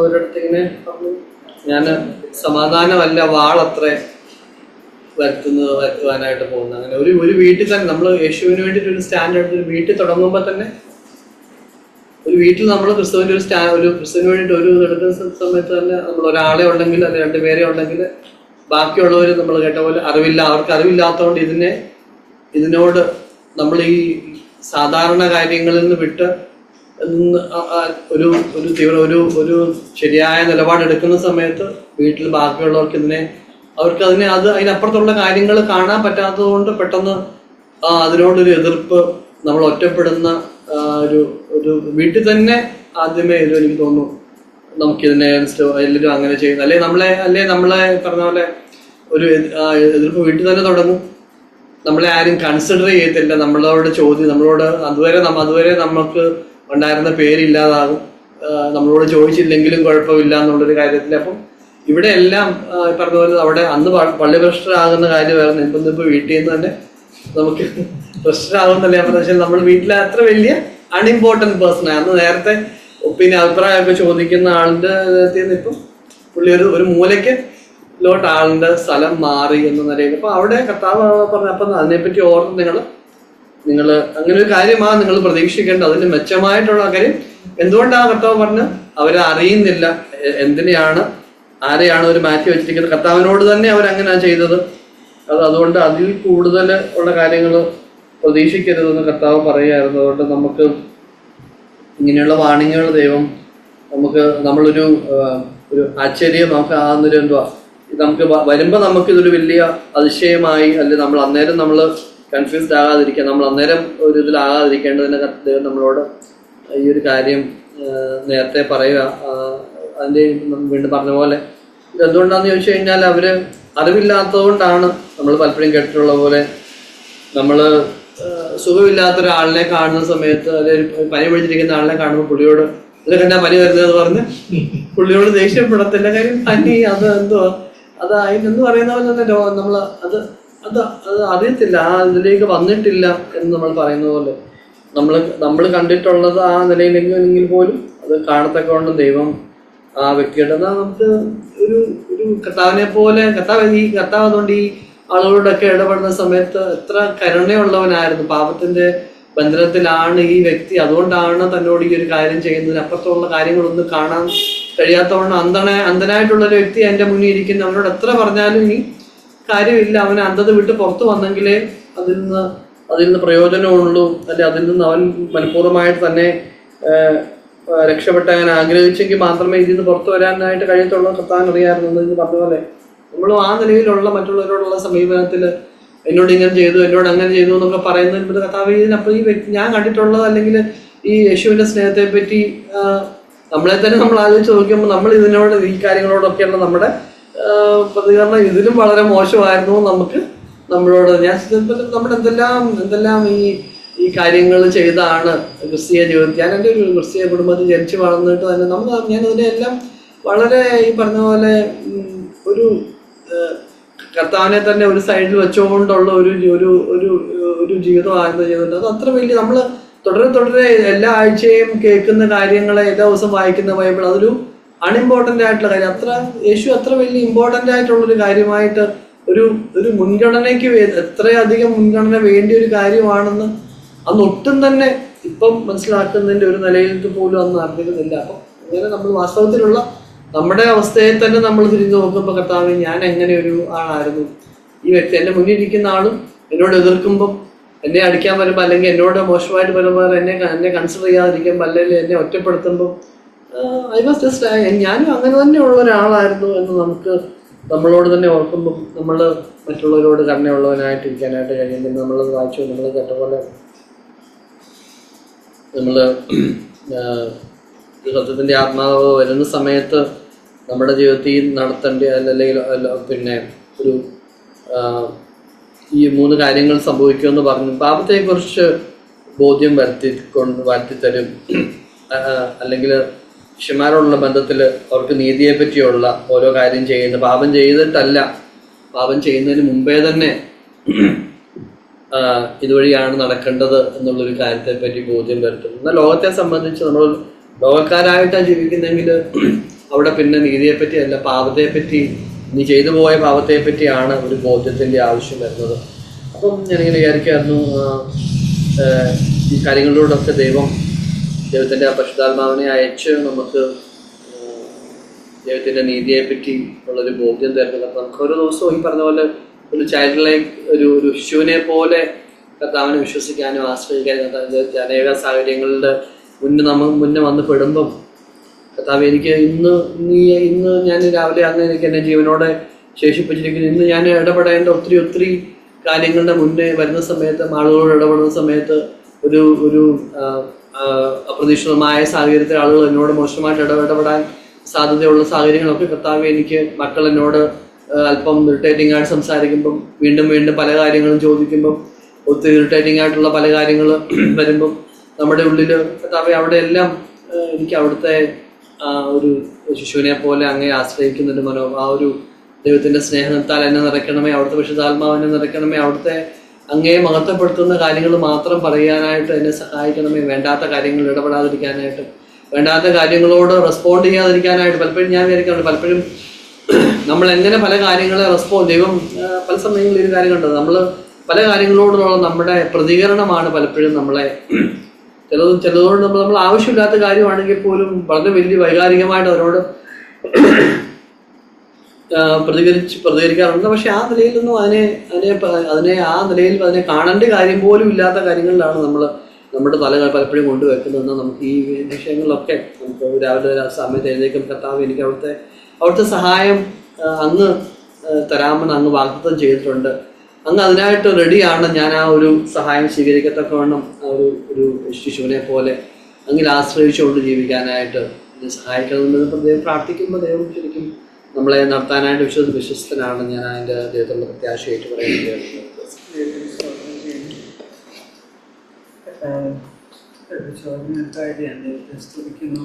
ഒരിടത്ത് ഇങ്ങനെ പറഞ്ഞു, ഞാൻ സമാധാനമല്ല വാളത്ര വരുത്തുവാനായിട്ട് പോകുന്നത്. അങ്ങനെ ഒരു വീട്ടിൽ തന്നെ നമ്മൾ യേശുവിന് വേണ്ടിയിട്ട് ഒരു സ്റ്റാൻഡ് എടുത്ത് ഒരു വീട്ടിൽ തുടങ്ങുമ്പോൾ തന്നെ, ഒരു വീട്ടിൽ നമ്മൾ ക്രിസ്തുവിൻ്റെ ഒരു ക്രിസ്തുവിന് വേണ്ടിയിട്ട് ഒരു എടുക്കുന്ന സമയത്ത് തന്നെ നമ്മൾ ഒരാളെ ഉണ്ടെങ്കിൽ അല്ലെങ്കിൽ രണ്ടുപേരെ ഉണ്ടെങ്കിൽ ബാക്കിയുള്ളവർ നമ്മൾ കേട്ട പോലെ അവർക്ക് അറിവില്ലാത്തതുകൊണ്ട് ഇതിനോട് നമ്മൾ ഈ സാധാരണ കാര്യങ്ങളിൽ നിന്ന് വിട്ട് ഒരു ശരിയായ നിലപാടെടുക്കുന്ന സമയത്ത് വീട്ടിൽ ബാക്കിയുള്ളവർക്ക് അതിനപ്പുറത്തുള്ള കാര്യങ്ങൾ കാണാൻ പറ്റാത്തത് കൊണ്ട് പെട്ടെന്ന് അതിനോടൊരു എതിർപ്പ്, നമ്മൾ ഒറ്റപ്പെടുന്ന ഒരു വീട്ടിൽ തന്നെ ആദ്യമേ എനിക്ക് തോന്നുന്നു നമുക്കിതിനെ എല്ലാവരും അങ്ങനെ ചെയ്യുന്നു, അല്ലെ നമ്മളെ പറഞ്ഞ പോലെ ഒരു എതിർപ്പ് വീട്ടിൽ തന്നെ തുടങ്ങും. നമ്മളെ ആരും കൺസിഡർ ചെയ്യത്തില്ല, നമ്മളോട് അതുവരെ നമുക്ക് ഉണ്ടായിരുന്ന പേരില്ലാതാകും, നമ്മളോട് ചോദിച്ചില്ലെങ്കിലും കുഴപ്പമില്ല എന്നുള്ളൊരു കാര്യത്തിൽ. അപ്പം ഇവിടെ എല്ലാം പറഞ്ഞ പോലെ അവിടെ അന്ന് പള്ളി പ്രശ്നമാകുന്ന കാര്യമായിരുന്നു. ഇപ്പം വീട്ടിൽ നിന്ന് തന്നെ നമുക്ക് പ്രശ്നമാകുന്നല്ലേ പറഞ്ഞാൽ നമ്മൾ വീട്ടിലെ അത്ര വലിയ അൺഇമ്പോർട്ടൻറ്റ് പേഴ്സൺ ആയിരുന്നു. നേരത്തെ പിന്നെ അഭിപ്രായമൊക്കെ ചോദിക്കുന്ന ആളിൻ്റെ ഇപ്പം പുള്ളി ഒരു മൂലയ്ക്ക് ആളിൻ്റെ സ്ഥലം മാറി എന്ന നിലയിൽ. അപ്പം അവിടെ കർത്താവ് പറഞ്ഞു, അപ്പം അതിനെപ്പറ്റി ഓർത്ത് നിങ്ങൾ അങ്ങനെ ഒരു കാര്യമാണ് നിങ്ങൾ പ്രതീക്ഷിക്കേണ്ടത്. അതിന് മെച്ചമായിട്ടുള്ള കാര്യം എന്തുകൊണ്ടാണ് കർത്താവ് പറഞ്ഞ് അവരെ അറിയുന്നില്ല ആരെയാണ് അവർ മാറ്റി വെച്ചിരിക്കുന്നത്. കർത്താവിനോട് തന്നെ അവരങ്ങനെയാണ് ചെയ്തത്. അതുകൊണ്ട് അതിൽ കൂടുതൽ ഉള്ള കാര്യങ്ങൾ പ്രതീക്ഷിക്കരുതെന്ന് കർത്താവ് പറയുമായിരുന്നു. അതുകൊണ്ട് നമുക്ക് ഇങ്ങനെയുള്ള വാണിങ്ങുകൾ ദൈവം നമ്മളൊരു ആശ്ചര്യം നമുക്ക് ആകുന്നൊരു നമുക്ക് വരുമ്പോൾ നമുക്കിതൊരു വലിയ അതിശയമായി, അല്ലെങ്കിൽ നമ്മൾ കൺഫ്യൂസ്ഡ് ആകാതിരിക്കുക, നമ്മൾ അന്നേരം ഒരു ഇതിലാകാതിരിക്കേണ്ടതിന് ദൈവം നമ്മളോട് ഈ ഒരു കാര്യം നേരത്തെ പറയുക. അതിൻ്റെ വീണ്ടും പറഞ്ഞ പോലെ ഇതെന്തുകൊണ്ടാണെന്ന് ചോദിച്ചു കഴിഞ്ഞാൽ അവർ അറിവില്ലാത്തതുകൊണ്ടാണ്. നമ്മൾ പലപ്പോഴും കേട്ടിട്ടുള്ള പോലെ നമ്മൾ സുഖമില്ലാത്തൊരാളിനെ കാണുന്ന സമയത്ത്, അല്ലെങ്കിൽ പനി പിടിച്ചിരിക്കുന്ന ആളിനെ കാണുമ്പോൾ പുള്ളിയോട് ഇതൊക്കെ എന്നാ പനി വരുന്നതെന്ന് പറഞ്ഞ് പുള്ളിയോട് ദേഷ്യപ്പെടത്തില്ല. കാര്യം പനി അത് അതിനെന്ന് പറയുന്ന പോലെ തന്നെ നമ്മൾ അത് അറിയത്തില്ല, ഇതിലേക്ക് വന്നിട്ടില്ല എന്ന് നമ്മൾ പറയുന്ന പോലെ നമ്മൾ കണ്ടിട്ടുള്ളത് ആ നിലയിലെങ്കിൽ പോലും അത് കാണത്തക്കവണ്ണം ദൈവം ആ വ്യക്തിയുടെ നമുക്ക് ഒരു കർത്താവിനെ പോലെ കർത്താവ് അതുകൊണ്ട് ഈ ആളുകളോടൊക്കെ ഇടപെടുന്ന സമയത്ത് എത്ര കരുണയുള്ളവനായിരുന്നു. പാപത്തിന്റെ ബന്ധനത്തിലാണ് ഈ വ്യക്തി, അതുകൊണ്ടാണ് തന്നോട് ഈ ഒരു കാര്യം ചെയ്യുന്നതിന് അപ്പുറത്തുള്ള കാര്യങ്ങളൊന്നും കാണാൻ കഴിയാത്തവണ്ണം അന്ധനായിട്ടുള്ളൊരു വ്യക്തി എൻ്റെ മുന്നിൽ ഇരിക്കുന്ന, അവനോട് എത്ര പറഞ്ഞാലും ഇനി കാര്യമില്ല, അവൻ അന്ധത വിട്ട് പുറത്തു വന്നെങ്കിലേ അതിൽ നിന്ന് പ്രയോജനമുള്ളൂ, അല്ലെ അതിൽ നിന്ന് അവൻ മനഃപൂർവ്വമായിട്ട് തന്നെ രക്ഷപ്പെട്ടാൻ ആഗ്രഹിച്ചെങ്കിൽ മാത്രമേ ഇതിൽ നിന്ന് പുറത്തു വരാനായിട്ട് കഴിയത്തുള്ളൂ. കർത്താൻ അറിയാമായിരുന്നു എന്ന് പറഞ്ഞ പോലെ നമ്മളും ആ നിലയിലുള്ള മറ്റുള്ളവരോടുള്ള സമീപനത്തിൽ എന്നോട് ഇങ്ങനെ ചെയ്തു, എന്നോട് അങ്ങനെ ചെയ്തു എന്നൊക്കെ പറയുന്നതിന് കർത്താവ് ഇതിനപ്പോൾ ഈ വ്യക്തി ഞാൻ കണ്ടിട്ടുള്ളത് അല്ലെങ്കിൽ ഈ യേശുവിൻ്റെ സ്നേഹത്തെ പറ്റി നമ്മളെ തന്നെ നമ്മൾ ആലോചിച്ച് നോക്കുമ്പോൾ നമ്മൾ ഇതിനോട് ഈ കാര്യങ്ങളോടൊക്കെയുള്ള നമ്മുടെ പ്രതികരണം ഇതിലും വളരെ മോശമായിരുന്നു. നമുക്ക് നമ്മളോട് നമ്മുടെ എന്തെല്ലാം ഈ കാര്യങ്ങൾ ചെയ്താണ് ക്രിസ്തീയ ജീവിതത്തിൽ. ഞാൻ എൻ്റെ ഒരു ക്രിസ്തീയ കുടുംബത്തിൽ ജനിച്ച് വളർന്നിട്ട് തന്നെ ഞാൻ അതിനെല്ലാം വളരെ ഈ പറഞ്ഞ പോലെ ഒരു കർത്താവിനെ തന്നെ ഒരു സൈഡിൽ വെച്ചുകൊണ്ടുള്ള ഒരു ജീവിതമായിരുന്നു ചെയ്തിട്ടുണ്ട്. അത് അത്ര വലിയ നമ്മൾ തുടരെ എല്ലാ ആഴ്ചയും കേൾക്കുന്ന കാര്യങ്ങളെ എല്ലാ ദിവസവും വായിക്കുന്ന ബൈബിൾ അതൊരു അൺഇമ്പോർട്ടൻ്റ് ആയിട്ടുള്ള കാര്യം. യേശു അത്ര വലിയ ഇമ്പോർട്ടൻ്റ് ആയിട്ടുള്ളൊരു കാര്യമായിട്ട് ഒരു മുൻഗണനയ്ക്ക് എത്രയധികം മുൻഗണന വേണ്ടിയ ഒരു കാര്യമാണെന്ന് അന്ന് ഒട്ടും തന്നെ ഇപ്പം മനസ്സിലാക്കുന്നതിൻ്റെ ഒരു നിലയിലേക്ക് പോലും അന്ന് അറിഞ്ഞിരുന്നില്ല. അപ്പം അങ്ങനെ നമ്മൾ വാസ്തവത്തിലുള്ള നമ്മുടെ അവസ്ഥയെ തന്നെ നമ്മൾ തിരിഞ്ഞു നോക്കുമ്പോൾ കർത്താവേ, ഞാൻ എങ്ങനെ ഒരു ആളായിരുന്നു, ഈ വ്യക്തി എൻ്റെ മുന്നിൽ ഇരിക്കുന്ന ആളും എന്നോട് എതിർക്കുമ്പം, എന്നെ അടിക്കാൻ വരുമ്പോൾ അല്ലെങ്കിൽ എന്നോട് മോശമായിട്ട് വരുമ്പോൾ എന്നെ കൺസിഡർ ചെയ്യാതിരിക്കുമ്പോൾ അല്ലെങ്കിൽ എന്നെ ഒറ്റപ്പെടുത്തുമ്പോൾ ഐ വാസ് ജസ്റ്റ് ഞാനും അങ്ങനെ തന്നെയുള്ള ഒരാളായിരുന്നു എന്ന് നമ്മളോട് തന്നെ ഓർക്കുമ്പോൾ നമ്മൾ മറ്റുള്ളവരോട് കരുണയുള്ളവനായിട്ടിരിക്കാനായിട്ട് കഴിയുമ്പോൾ നമ്മൾ വായിച്ചു നമ്മൾ കേട്ട പോലെ നമ്മൾ സത്യത്തിൻ്റെ ആത്മാവ് വരുന്ന സമയത്ത് നമ്മുടെ ജീവിതത്തിൽ നടത്തേണ്ട അല്ലെങ്കിൽ പിന്നെ ഒരു ഈ 3 കാര്യങ്ങൾ സംഭവിക്കുമെന്ന് പറഞ്ഞു. പാപത്തെക്കുറിച്ച് ബോധ്യം വരുത്തിത്തരും, അല്ലെങ്കിൽ ശിഷ്യന്മാരോടുള്ള ബന്ധത്തിൽ അവർക്ക് നീതിയെ പറ്റിയുള്ള ഓരോ കാര്യം ചെയ്യുന്നത് പാപം ചെയ്തിട്ടല്ല, പാപം ചെയ്യുന്നതിന് മുമ്പേ തന്നെ ഇതുവഴിയാണ് നടക്കേണ്ടത് എന്നുള്ളൊരു കാര്യത്തെ പറ്റി ബോധ്യം വരുത്തും. എന്നാൽ ലോകത്തെ സംബന്ധിച്ച് നമ്മൾ ലോകക്കാരായിട്ടാണ് ജീവിക്കുന്നെങ്കിൽ അവിടെ പിന്നെ നീതിയെപ്പറ്റി അല്ല, പാപത്തെപ്പറ്റി, നീ ചെയ്തു പോയ പാപത്തെപ്പറ്റിയാണ് ഒരു ബോധ്യത്തിൻ്റെ ആവശ്യം വരുന്നത്. അപ്പം ഞാനിങ്ങനെ വിചാരിക്കുമായിരുന്നു, ഈ കാര്യങ്ങളിലൂടെയൊക്കെ ദൈവത്തിൻ്റെ ആ പരിശുദ്ധാത്മാവിനെ അയച്ച് നമുക്ക് ദൈവത്തിൻ്റെ നീതിയെപ്പറ്റി ഉള്ളൊരു ബോധ്യം തരുന്നത്. അപ്പം നമുക്ക് ഓരോ ദിവസവും ഈ പറഞ്ഞ പോലെ ഒരു ചൈൽഡ് ലൈക്ക് ഒരു ശിശുവിനെ പോലെ കർത്താവിനെ വിശ്വസിക്കാനും ആശ്രയിക്കാനും അനേക സാഹചര്യങ്ങളുടെ മുന്നേ വന്ന് പെടുമ്പം കർത്താവ് എനിക്ക് ഇന്ന് ഞാൻ രാവിലെ അങ്ങ് എനിക്ക് എൻ്റെ ജീവനോടെ ശേഷിപ്പിച്ചിരിക്കുന്നു, ഇന്ന് ഞാൻ ഇടപെടേണ്ട ഒത്തിരി കാര്യങ്ങളുടെ മുന്നേ വരുന്ന സമയത്ത്, ആളുകളോട് ഇടപെടുന്ന സമയത്ത് ഒരു അപ്രതീക്ഷിതമായ സാഹചര്യത്തിൽ ആളുകൾ എന്നോട് മോശമായിട്ട് ഇടപെടാൻ സാധ്യതയുള്ള സാഹചര്യങ്ങളൊക്കെ കർത്താവ് എനിക്ക് മക്കൾ എന്നോട് അല്പം ഇറിറ്റേറ്റിംഗ് ആയിട്ട് സംസാരിക്കുമ്പം വീണ്ടും പല കാര്യങ്ങളും ചോദിക്കുമ്പം ഒത്തിരി ഇറിറ്റേറ്റിംഗ് ആയിട്ടുള്ള പല കാര്യങ്ങൾ വരുമ്പം നമ്മുടെ ഉള്ളിൽ കർത്താവെ അവിടെയെല്ലാം എനിക്ക് അവിടുത്തെ ഒരു ശിശുവിനെ പോലെ അങ്ങേ ആശ്രയിക്കുന്നതിന് ആ ഒരു ദൈവത്തിൻ്റെ സ്നേഹത്താൽ എന്നെ നിറയ്ക്കണമേ, അവിടുത്തെ വിശുദ്ധാത്മാവിനെ നിറയ്ക്കണമേ, അവിടുത്തെ അങ്ങേ മഹത്വപ്പെടുത്തുന്ന കാര്യങ്ങൾ മാത്രം പറയാനായിട്ട് എന്നെ സഹായിക്കണമേ, വേണ്ടാത്ത കാര്യങ്ങൾ ഇടപെടാതിരിക്കാനായിട്ട്, വേണ്ടാത്ത കാര്യങ്ങളോട് റെസ്പോണ്ട് ചെയ്യാതിരിക്കാനായിട്ട്. പലപ്പോഴും ഞാൻ വിചാരിക്കാറുണ്ട്, പലപ്പോഴും നമ്മൾ എങ്ങനെ പല കാര്യങ്ങളെ ദൈവം പല സമയങ്ങളിൽ ഒരു കാര്യം കണ്ടത്, നമ്മൾ പല കാര്യങ്ങളോടുള്ള നമ്മുടെ പ്രതികരണമാണ് പലപ്പോഴും നമ്മളെ ചിലതോട് നമ്മൾ ആവശ്യമില്ലാത്ത കാര്യമാണെങ്കിൽ പോലും വളരെ വലിയ വൈകാരികമായിട്ട് അവരോട് പ്രതികരിക്കാറുണ്ട്. പക്ഷെ ആ നിലയിലൊന്നും അതിനെ കാണേണ്ട കാര്യം പോലും ഇല്ലാത്ത കാര്യങ്ങളിലാണ് നമ്മുടെ തലകൾ പലപ്പോഴും കൊണ്ടുവെക്കുന്നതെന്ന് നമുക്ക് ഈ വിഷയങ്ങളിലൊക്കെ നമുക്ക് രാവിലെ സമയത്ത് എഴുന്നേക്കും കർത്താവ് എനിക്ക് അവിടുത്തെ സഹായം അങ്ങ് തരാമെന്ന് അങ്ങ് വാഗ്ദത്തം ചെയ്തിട്ടുണ്ട്, അങ്ങ് അതിനായിട്ട് റെഡിയാണ്, ഞാൻ ആ ഒരു സഹായം സ്വീകരിക്കത്തക്കവണ്ണം ഒരു ശിശുവിനെ പോലെ അങ്ങിൽ ആശ്രയിച്ചുകൊണ്ട് ജീവിക്കാനായിട്ട് എന്നെ സഹായിക്കണമെന്ന് ദൈവം പ്രാർത്ഥിക്കുമ്പോൾ ദൈവം ശരിക്കും നമ്മളെ നടത്താനായിട്ട് വിശ്വസ്തനാണ്. ഞാൻ അതിൻ്റെ ദൈവത്തിലുള്ള പ്രത്യാശയായിട്ട് പറയുന്നത്. സ്തുതിക്കുന്നു.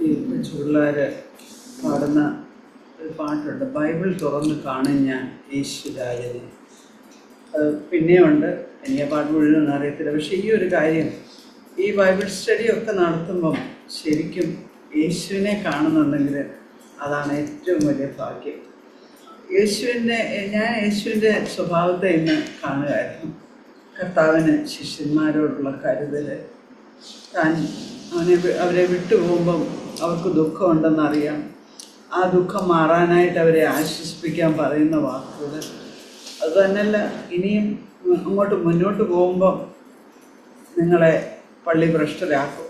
ഈ പിള്ളേര് പാടുന്ന ഒരു പാട്ടുണ്ട്, ബൈബിൾ തുറന്ന് കാണും ഞാൻ യേശുരാജനെ. അത് പിന്നെയുണ്ട്, എനിക്ക് ആ പാട്ട് മുഴുവൻ അറിയത്തില്ല. പക്ഷെ ഈ ഒരു കാര്യം, ഈ ബൈബിൾ സ്റ്റഡിയൊക്കെ നടത്തുമ്പം ശരിക്കും യേശുവിനെ കാണുന്നുണ്ടെങ്കിൽ അതാണ് ഏറ്റവും വലിയ ഭാഗ്യം. ഞാൻ യേശുവിൻ്റെ സ്വഭാവത്തെ ഇന്ന് കാണുകയായിരുന്നു. കർത്താവിന് ശിഷ്യന്മാരോടുള്ള കരുതൽ, അവരെ വിട്ടുപോകുമ്പം അവർക്ക് ദുഃഖമുണ്ടെന്നറിയാം, ആ ദുഃഖം മാറാനായിട്ട് അവരെ ആശ്വസിപ്പിക്കാൻ പറയുന്ന വാക്കുകൾ. അതുതന്നെയല്ല, ഇനിയും അങ്ങോട്ട് മുന്നോട്ട് പോകുമ്പം നിങ്ങളെ പള്ളി ഭ്രഷ്ടരാക്കും,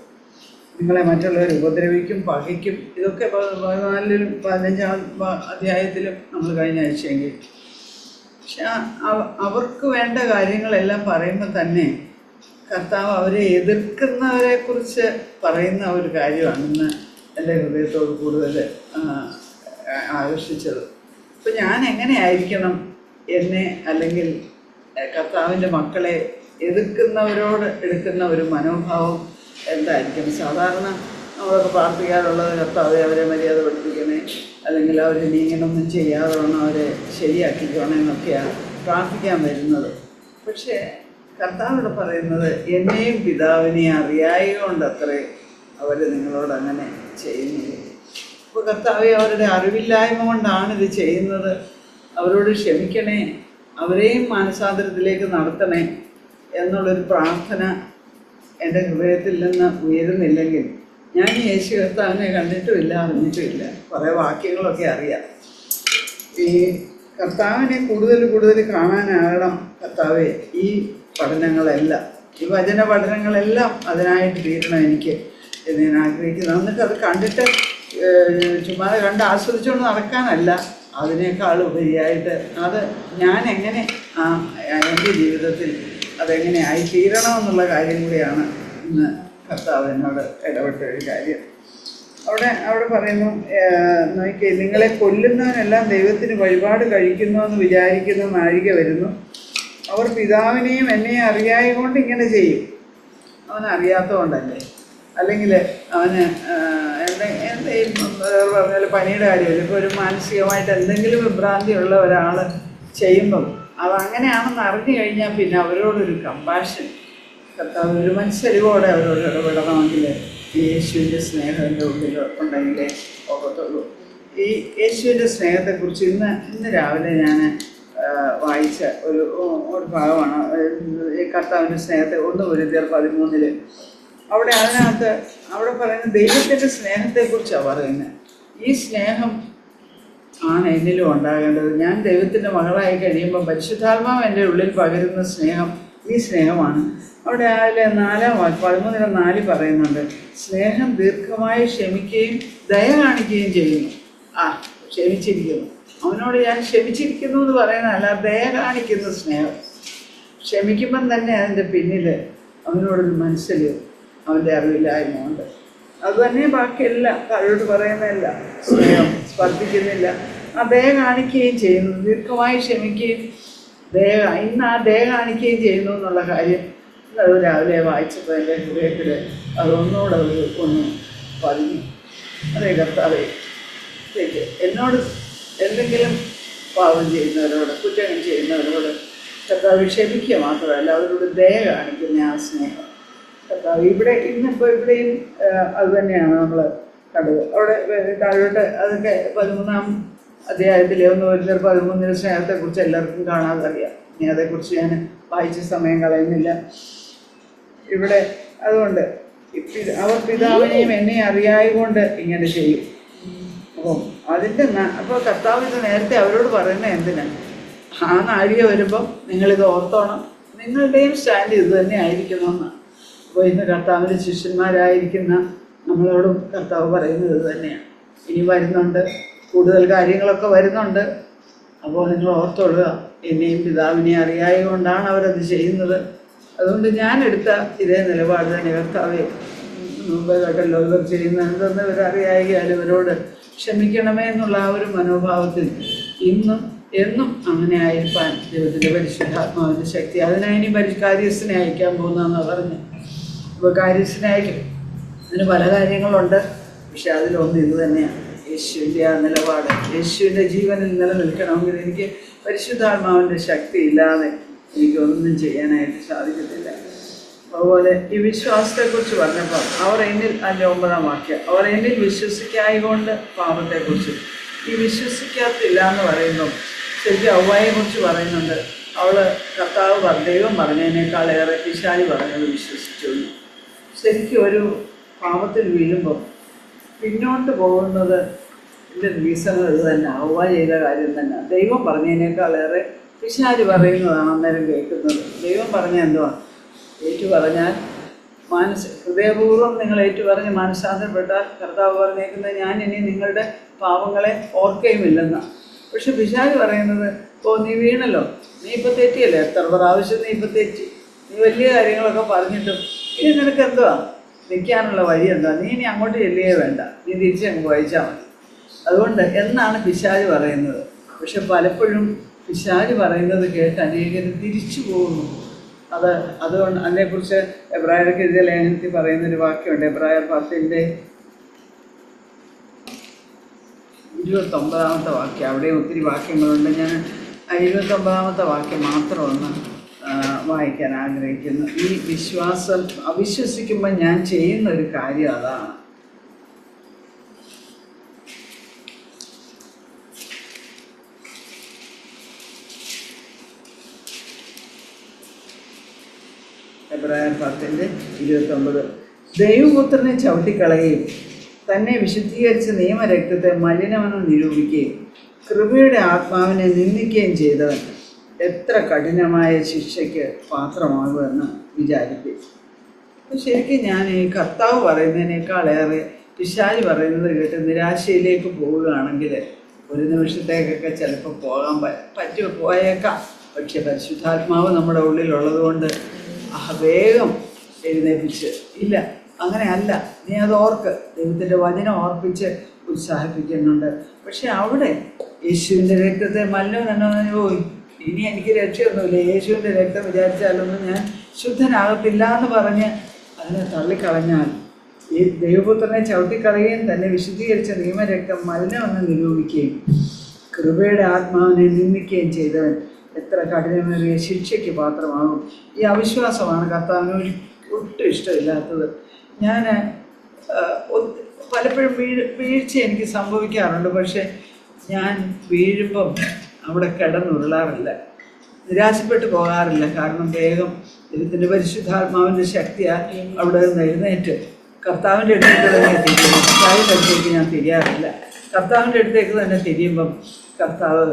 നിങ്ങളെ മറ്റുള്ളവർ ഉപദ്രവിക്കും, പകയ്ക്കും. ഇതൊക്കെ 14-ലും 15-ാം അധ്യായത്തിലും നമ്മൾ കഴിഞ്ഞ ആഴ്ചയെങ്കിൽ. പക്ഷെ അവർക്ക് വേണ്ട കാര്യങ്ങളെല്ലാം പറയുമ്പോൾ തന്നെ കർത്താവ് അവരെ എതിർക്കുന്നവരെ കുറിച്ച് പറയുന്ന ഒരു കാര്യമാണ് ഇന്ന് എൻ്റെ ഹൃദയത്തോട് കൂടുതൽ ആകർഷിച്ചത്. അപ്പം ഞാൻ എങ്ങനെയായിരിക്കണം എന്നെ അല്ലെങ്കിൽ കർത്താവിൻ്റെ മക്കളെ എതിർക്കുന്നവരോട് എടുക്കുന്ന ഒരു മനോഭാവം എന്തായിരിക്കും? സാധാരണ നമ്മളൊക്കെ പ്രാർത്ഥിക്കാറുള്ളത് കർത്താവെ അവരെ മര്യാദ പഠിപ്പിക്കണേ, അല്ലെങ്കിൽ അവർ നീ ഇങ്ങനൊന്നും ചെയ്യാതെ വേണം അവരെ ശരിയാക്കിക്കോണേ എന്നൊക്കെയാണ് പ്രാർത്ഥിക്കാൻ വരുന്നത്. പക്ഷേ കർത്താവിവിടെ പറയുന്നത് എന്നെയും പിതാവിനെയും അറിയായതുകൊണ്ടത്രേ അവർ നിങ്ങളോട് അങ്ങനെ ചെയ്യുന്നത്. അപ്പോൾ കർത്താവെ അവരുടെ അറിവില്ലായ്മ കൊണ്ടാണ് ഇത് ചെയ്യുന്നത്, അവരോട് ക്ഷമിക്കണേ, അവരെയും മാനസാന്തരത്തിലേക്ക് നടത്തണേ എന്നുള്ളൊരു പ്രാർത്ഥന എൻ്റെ ഹൃദയത്തിൽ നിന്ന് ഉയരുന്നില്ലെങ്കിൽ ഞാൻ യേശു കർത്താവിനെ കണ്ടിട്ടുമില്ല, അറിഞ്ഞിട്ടുമില്ല. കുറേ വാക്യങ്ങളൊക്കെ അറിയാം. ഈ കർത്താവിനെ കൂടുതൽ കൂടുതൽ കാണാനാകണം കർത്താവെ ഈ പഠനങ്ങളെല്ലാം, ഈ വചന പഠനങ്ങളെല്ലാം അതിനായിട്ട് തീരണം എനിക്ക് എന്ന് ഞാൻ ആഗ്രഹിക്കുന്നു. എന്നിട്ട് അത് കണ്ടിട്ട് ചുമ്മാ കണ്ട് ആസ്വദിച്ചുകൊണ്ട് നടക്കാനല്ല, അതിനേക്കാൾ ഉപരിയായിട്ട് അത് ഞാൻ എങ്ങനെ എൻ്റെ ജീവിതത്തിൽ അതെങ്ങനെ ആയിത്തീരണമെന്നുള്ള കാര്യം കൂടിയാണ് ഇന്ന് കർത്താവ് എന്നോട് ഇടപെട്ട ഒരു കാര്യം. അവിടെ പറയുന്നു, നോക്കിയേ, നിങ്ങളെ കൊല്ലുന്നവനെല്ലാം ദൈവത്തിന് വഴിപാട് കഴിക്കുന്നു എന്ന് വിചാരിക്കുന്ന നാഴിക വരുന്നു. അവർ പിതാവിനെയും എന്നെയും അറിയായതുകൊണ്ട് ഇങ്ങനെ ചെയ്യും. അവനറിയാത്തതുകൊണ്ടല്ലേ? അല്ലെങ്കിൽ അവന് എന്തെങ്കിലും പറഞ്ഞാൽ പനിയുടെ കാര്യമില്ല, ഇപ്പോൾ ഒരു മാനസികമായിട്ട് എന്തെങ്കിലും വിഭ്രാന്തിയുള്ള ഒരാൾ ചെയ്യുമ്പം അതങ്ങനെയാണെന്ന് അറിഞ്ഞു കഴിഞ്ഞാൽ പിന്നെ അവരോടൊരു കമ്പാഷൻ, കർത്താവ് ഒരു മത്സരവോടെ അവരോട് ഇടപെടണമെങ്കിൽ ഈ യേശുവിൻ്റെ സ്നേഹം എൻ്റെ ഉള്ളിൽ ഉണ്ടെങ്കിലേ ഒക്കത്തുള്ളൂ. ഈ യേശുവിൻ്റെ സ്നേഹത്തെക്കുറിച്ച് ഇന്ന് രാവിലെ ഞാൻ വായിച്ച ഒരു ഭാഗമാണ് ഈ കർത്താവിൻ്റെ സ്നേഹത്തെ 1 കൊരിന്ത്യർ 13 അവിടെ പറയുന്ന ദൈവത്തിൻ്റെ സ്നേഹത്തെക്കുറിച്ചാണ് പറയുന്നത്. ഈ സ്നേഹം ആണ് എന്നിലും ഉണ്ടാകേണ്ടത്. ഞാൻ ദൈവത്തിൻ്റെ മകളായി കഴിയുമ്പോൾ പരിശുദ്ധാത്മാവ് എൻ്റെ ഉള്ളിൽ പകരുന്ന സ്നേഹം ഈ സ്നേഹമാണ്. അവിടെ 13:4 പറയുന്നുണ്ട്, സ്നേഹം ദീർഘമായി ക്ഷമിക്കുകയും ദയ കാണിക്കുകയും ചെയ്യുന്നു. ക്ഷമിച്ചിരിക്കുന്നു, അവനോട് ഞാൻ ക്ഷമിച്ചിരിക്കുന്നു എന്ന് പറയുന്നതല്ല, ദയ കാണിക്കുന്ന സ്നേഹം. ക്ഷമിക്കുമ്പം തന്നെ അതിൻ്റെ പിന്നിൽ അവനോടൊരു മനസ്സിലും അവൻ്റെ അറിവില്ലായ്മ ഉണ്ട്. അതുതന്നെ ബാക്കിയെല്ലാം താഴോട്ട് പറയുന്നതല്ല, സ്നേഹം സ്പർദ്ധിക്കുന്നില്ല, ആ ദയ കാണിക്കുകയും ചെയ്യുന്നു, ദീർഘമായി ക്ഷമിക്കുകയും ഇന്ന് ആ ദയ കാണിക്കുകയും ചെയ്യുന്നു എന്നുള്ള കാര്യം അത് രാവിലെ വായിച്ചപ്പോൾ എൻ്റെ ഹൃദയത്തിൽ അതൊന്നുകൂടെ ഒന്ന് പറഞ്ഞു. അതേ കർത്താവേ, എന്നോട് എന്തെങ്കിലും പാപം ചെയ്യുന്നവരോട്, കുറ്റങ്ങൾ ചെയ്യുന്നവരോട് കർത്താവ് ക്ഷമിക്കുക മാത്രമല്ല അവരോട് ദയ കാണിക്കുന്ന ആ സ്നേഹം കർത്താവ് ഇവിടെയും അതുതന്നെയാണ് നമ്മൾ കണ്ടത്. അവിടെ താഴോട്ട് അതൊക്കെ 13-ാം അധ്യായത്തിലെ 1 കൊരിന്ത്യർ 13 സ്നേഹത്തെക്കുറിച്ച് എല്ലാവർക്കും കാണാതെ അറിയാം. ഇനി അതേക്കുറിച്ച് ഞാൻ വായിച്ച സമയം കളയുന്നില്ല ഇവിടെ. അതുകൊണ്ട് അവർ പിതാവിനെയും എന്നെ അറിയായതുകൊണ്ട് ഇങ്ങനെ ചെയ്യും. അപ്പോൾ കർത്താവ് ഇത് നേരത്തെ അവരോട് പറയുന്നത് എന്തിനാണ്? ആ നാഴിക വരുമ്പം നിങ്ങളിത് ഓർത്തോണം, നിങ്ങളുടെയും സ്റ്റാൻഡ് ഇത് തന്നെ ആയിരിക്കണമെന്നാണ്. അപ്പോൾ ഇന്ന് കർത്താവിൻ്റെ ശിഷ്യന്മാരായിരിക്കുന്ന നമ്മളോടും കർത്താവ് പറയുന്നത് ഇത് തന്നെയാണ്. ഇനി വരുന്നുണ്ട്, കൂടുതൽ കാര്യങ്ങളൊക്കെ വരുന്നുണ്ട്. അപ്പോൾ നിങ്ങൾ ഓർത്തോളുക, എന്നെയും പിതാവിനെയും അറിയായതുകൊണ്ടാണ് അവരത് ചെയ്യുന്നത്. അതുകൊണ്ട് ഞാൻ എടുത്ത ഇതേ നിലപാട് തന്നെ കർത്താവെ, മുമ്പ് കേട്ടല്ലോ ഇവർ ചെയ്യുന്ന എന്തെന്ന് ഇവരറിയായാലും ഇവരോട് ക്ഷമിക്കണമേ എന്നുള്ള ആ ഒരു മനോഭാവത്തിൽ ഇന്നും എന്നും അങ്ങനെ ആയിരിക്കാൻ ദൈവത്തിൻ്റെ പരിശുദ്ധാത്മാവിൻ്റെ ശക്തി. അതിനായി ഇനി കാര്യസ്ഥനെ അയക്കാൻ പോകുന്നതെന്നാണ് പറഞ്ഞു. അപ്പോൾ കാര്യസ്ഥനെ അയക്കും. അതിന് പല കാര്യങ്ങളുണ്ട്, പക്ഷെ അതിലൊന്ന് ഇത് തന്നെയാണ്, യേശുവിൻ്റെ ആ നിലപാട്. യേശുവിൻ്റെ ജീവനിൽ നിലനിൽക്കണമെങ്കിൽ എനിക്ക് പരിശുദ്ധാത്മാവിൻ്റെ ശക്തി ഇല്ലാതെ എനിക്കൊന്നും ചെയ്യാനായിട്ട് സാധിക്കത്തില്ല. അതുപോലെ ഈ വിശ്വാസത്തെക്കുറിച്ച് പറഞ്ഞപ്പോൾ അവർ എന്നിൽ, അതിൻ്റെ 9-ാം വാക്യം, അവർ എന്നിൽ വിശ്വസിക്കായതുകൊണ്ട് പാപത്തെക്കുറിച്ച്. ഈ വിശ്വസിക്കാത്തില്ല എന്ന് പറയുമ്പം ശരിക്കും ഔവ്വായെക്കുറിച്ച് പറയുന്നുണ്ട്. അവൾ കർത്താവ് ദൈവം പറഞ്ഞതിനേക്കാളേറെ പിശാചി പറഞ്ഞത് വിശ്വസിച്ചു. ശരിക്കും ഒരു പാപത്തിൽ വീഴുമ്പം പിന്നോട്ട് പോകുന്നത് ഇതിൻ്റെ റീസണുകൾ ഇത് തന്നെ. ഔവ്വ ചെയ്ത കാര്യം തന്നെ ദൈവം പറഞ്ഞതിനേക്കാളേറെ പിശാചി പറയുന്നതാണ് അന്നേരം കേൾക്കുന്നത്. ദൈവം പറഞ്ഞ എന്തുവാണ്? ഏറ്റു പറഞ്ഞാൽ ഹൃദയപൂർവ്വം നിങ്ങൾ ഏറ്റുപറഞ്ഞ് മാനസാന്തരപ്പെട്ടാൽ കർത്താവ് പറഞ്ഞേക്കുന്നത് ഞാൻ ഇനി നിങ്ങളുടെ പാപങ്ങളെ ഓർക്കുകയുമില്ലെന്നാണ്. പക്ഷെ പിശാചി പറയുന്നത്, നീ വീണല്ലോ, നീ ഇപ്പം തെറ്റിയല്ലേ, എത്ര പ്രാവശ്യം നീ ഇപ്പം തെറ്റി, നീ വലിയ കാര്യങ്ങളൊക്കെ പറഞ്ഞിട്ടും ഇനി നിനക്ക് എന്തുവാ നിൽക്കാനുള്ള വഴി എന്താ? നീ ഇനി അങ്ങോട്ട് ചെല്ലുകയേ വേണ്ട, നീ തിരിച്ചങ്ങ് വായിച്ചാൽ മതി. അതുകൊണ്ട് എന്നാണ് പിശാച് പറയുന്നത്. പക്ഷെ പലപ്പോഴും പിശാച് പറയുന്നത് കേട്ട് അനേകരും തിരിച്ചു പോകുന്നു. അതുകൊണ്ട് അതിനെക്കുറിച്ച് എബ്രായർക്ക് എഴുതിയ ലേഖനത്തിൽ പറയുന്നൊരു വാക്യമുണ്ട്. എബ്രായർ 10:29 വാക്യം. അവിടെ ഒത്തിരി വാക്യങ്ങളുണ്ട്. ഞാൻ 29 വാക്യം മാത്രമൊന്ന് വായിക്കാൻ ആഗ്രഹിക്കുന്നു. ഈ വിശ്വാസം അവിശ്വസിക്കുമ്പോൾ ഞാൻ ചെയ്യുന്ന ഒരു കാര്യം അതാണ്. എബ്രായർ 10:29 ദൈവപുത്രനെ ചവിട്ടിക്കളയുകയും തന്നെ വിശുദ്ധീകരിച്ച നിയമരക്തത്തെ മലിനമെന്ന് നിരൂപിക്കുകയും കൃപയുടെ ആത്മാവിനെ നിന്ദിക്കുകയും ചെയ്തവൻ എത്ര കഠിനമായ ശിക്ഷയ്ക്ക് പാത്രമാകുമെന്ന് വിചാരിക്കും. ശരിക്കും ഞാൻ ഈ കർത്താവ് പറയുന്നതിനേക്കാളേറെ പിശാച് പറയുന്നത് കേട്ട് നിരാശയിലേക്ക് പോവുകയാണെങ്കിൽ ഒരു നിമിഷത്തേക്കൊക്കെ ചിലപ്പോൾ പോയേക്കാം. പക്ഷെ പരിശുദ്ധാത്മാവ് നമ്മുടെ ഉള്ളിലുള്ളത് കൊണ്ട് വേഗം എഴുന്നേൽപ്പിച്ച് ഇല്ല, അങ്ങനെയല്ല, നീ അത് ഓർക്ക്, ദൈവത്തിൻ്റെ വചനം ഓർപ്പിച്ച് ഉത്സാഹിപ്പിക്കുന്നുണ്ട്. പക്ഷെ അവിടെ യേശുവിൻ്റെ രക്തത്തെ മലിനമെന്നോ പോയി, ഇനി എനിക്ക് രക്ഷയൊന്നുമില്ല, യേശുവിൻ്റെ രക്തം വിചാരിച്ചാലൊന്നും ഞാൻ ശുദ്ധനാകത്തില്ല എന്ന് പറഞ്ഞ് അതിനെ തള്ളിക്കളഞ്ഞാൽ ഈ ദൈവപുത്രനെ ചവിട്ടിക്കളയുകയും തന്നെ വിശുദ്ധീകരിച്ച നിയമരക്തം മലിനമെന്ന് നിരൂപിക്കുകയും കൃപയുടെ ആത്മാവിനെ നിന്ദിക്കുകയും ചെയ്തവൻ എത്ര കഠിനമേറിയ ശിക്ഷയ്ക്ക് പാത്രമാകും. ഈ അവിശ്വാസമാണ് കർത്താവിന് ഒട്ടും ഇഷ്ടമില്ലാത്തത്. ഞാൻ പലപ്പോഴും വീഴ്ച എനിക്ക് സംഭവിക്കാറുണ്ട്. പക്ഷെ ഞാൻ വീഴുമ്പം അവിടെ കിടന്നുരുളാറില്ല, നിരാശപ്പെട്ടു പോകാറില്ല. കാരണം വേഗം ദൈവത്തിൻ്റെ പരിശുദ്ധാത്മാവിൻ്റെ ശക്തിയാൽ അവിടെ നിന്ന് എഴുന്നേറ്റ് കർത്താവിൻ്റെ അടുത്തേക്ക് തന്നെ തിരിയും. കർത്താവിൻ്റെ അടുത്തേക്ക് ഞാൻ തിരിയാറില്ല. കർത്താവിൻ്റെ അടുത്തേക്ക് തന്നെ തിരിയുമ്പം കർത്താവ്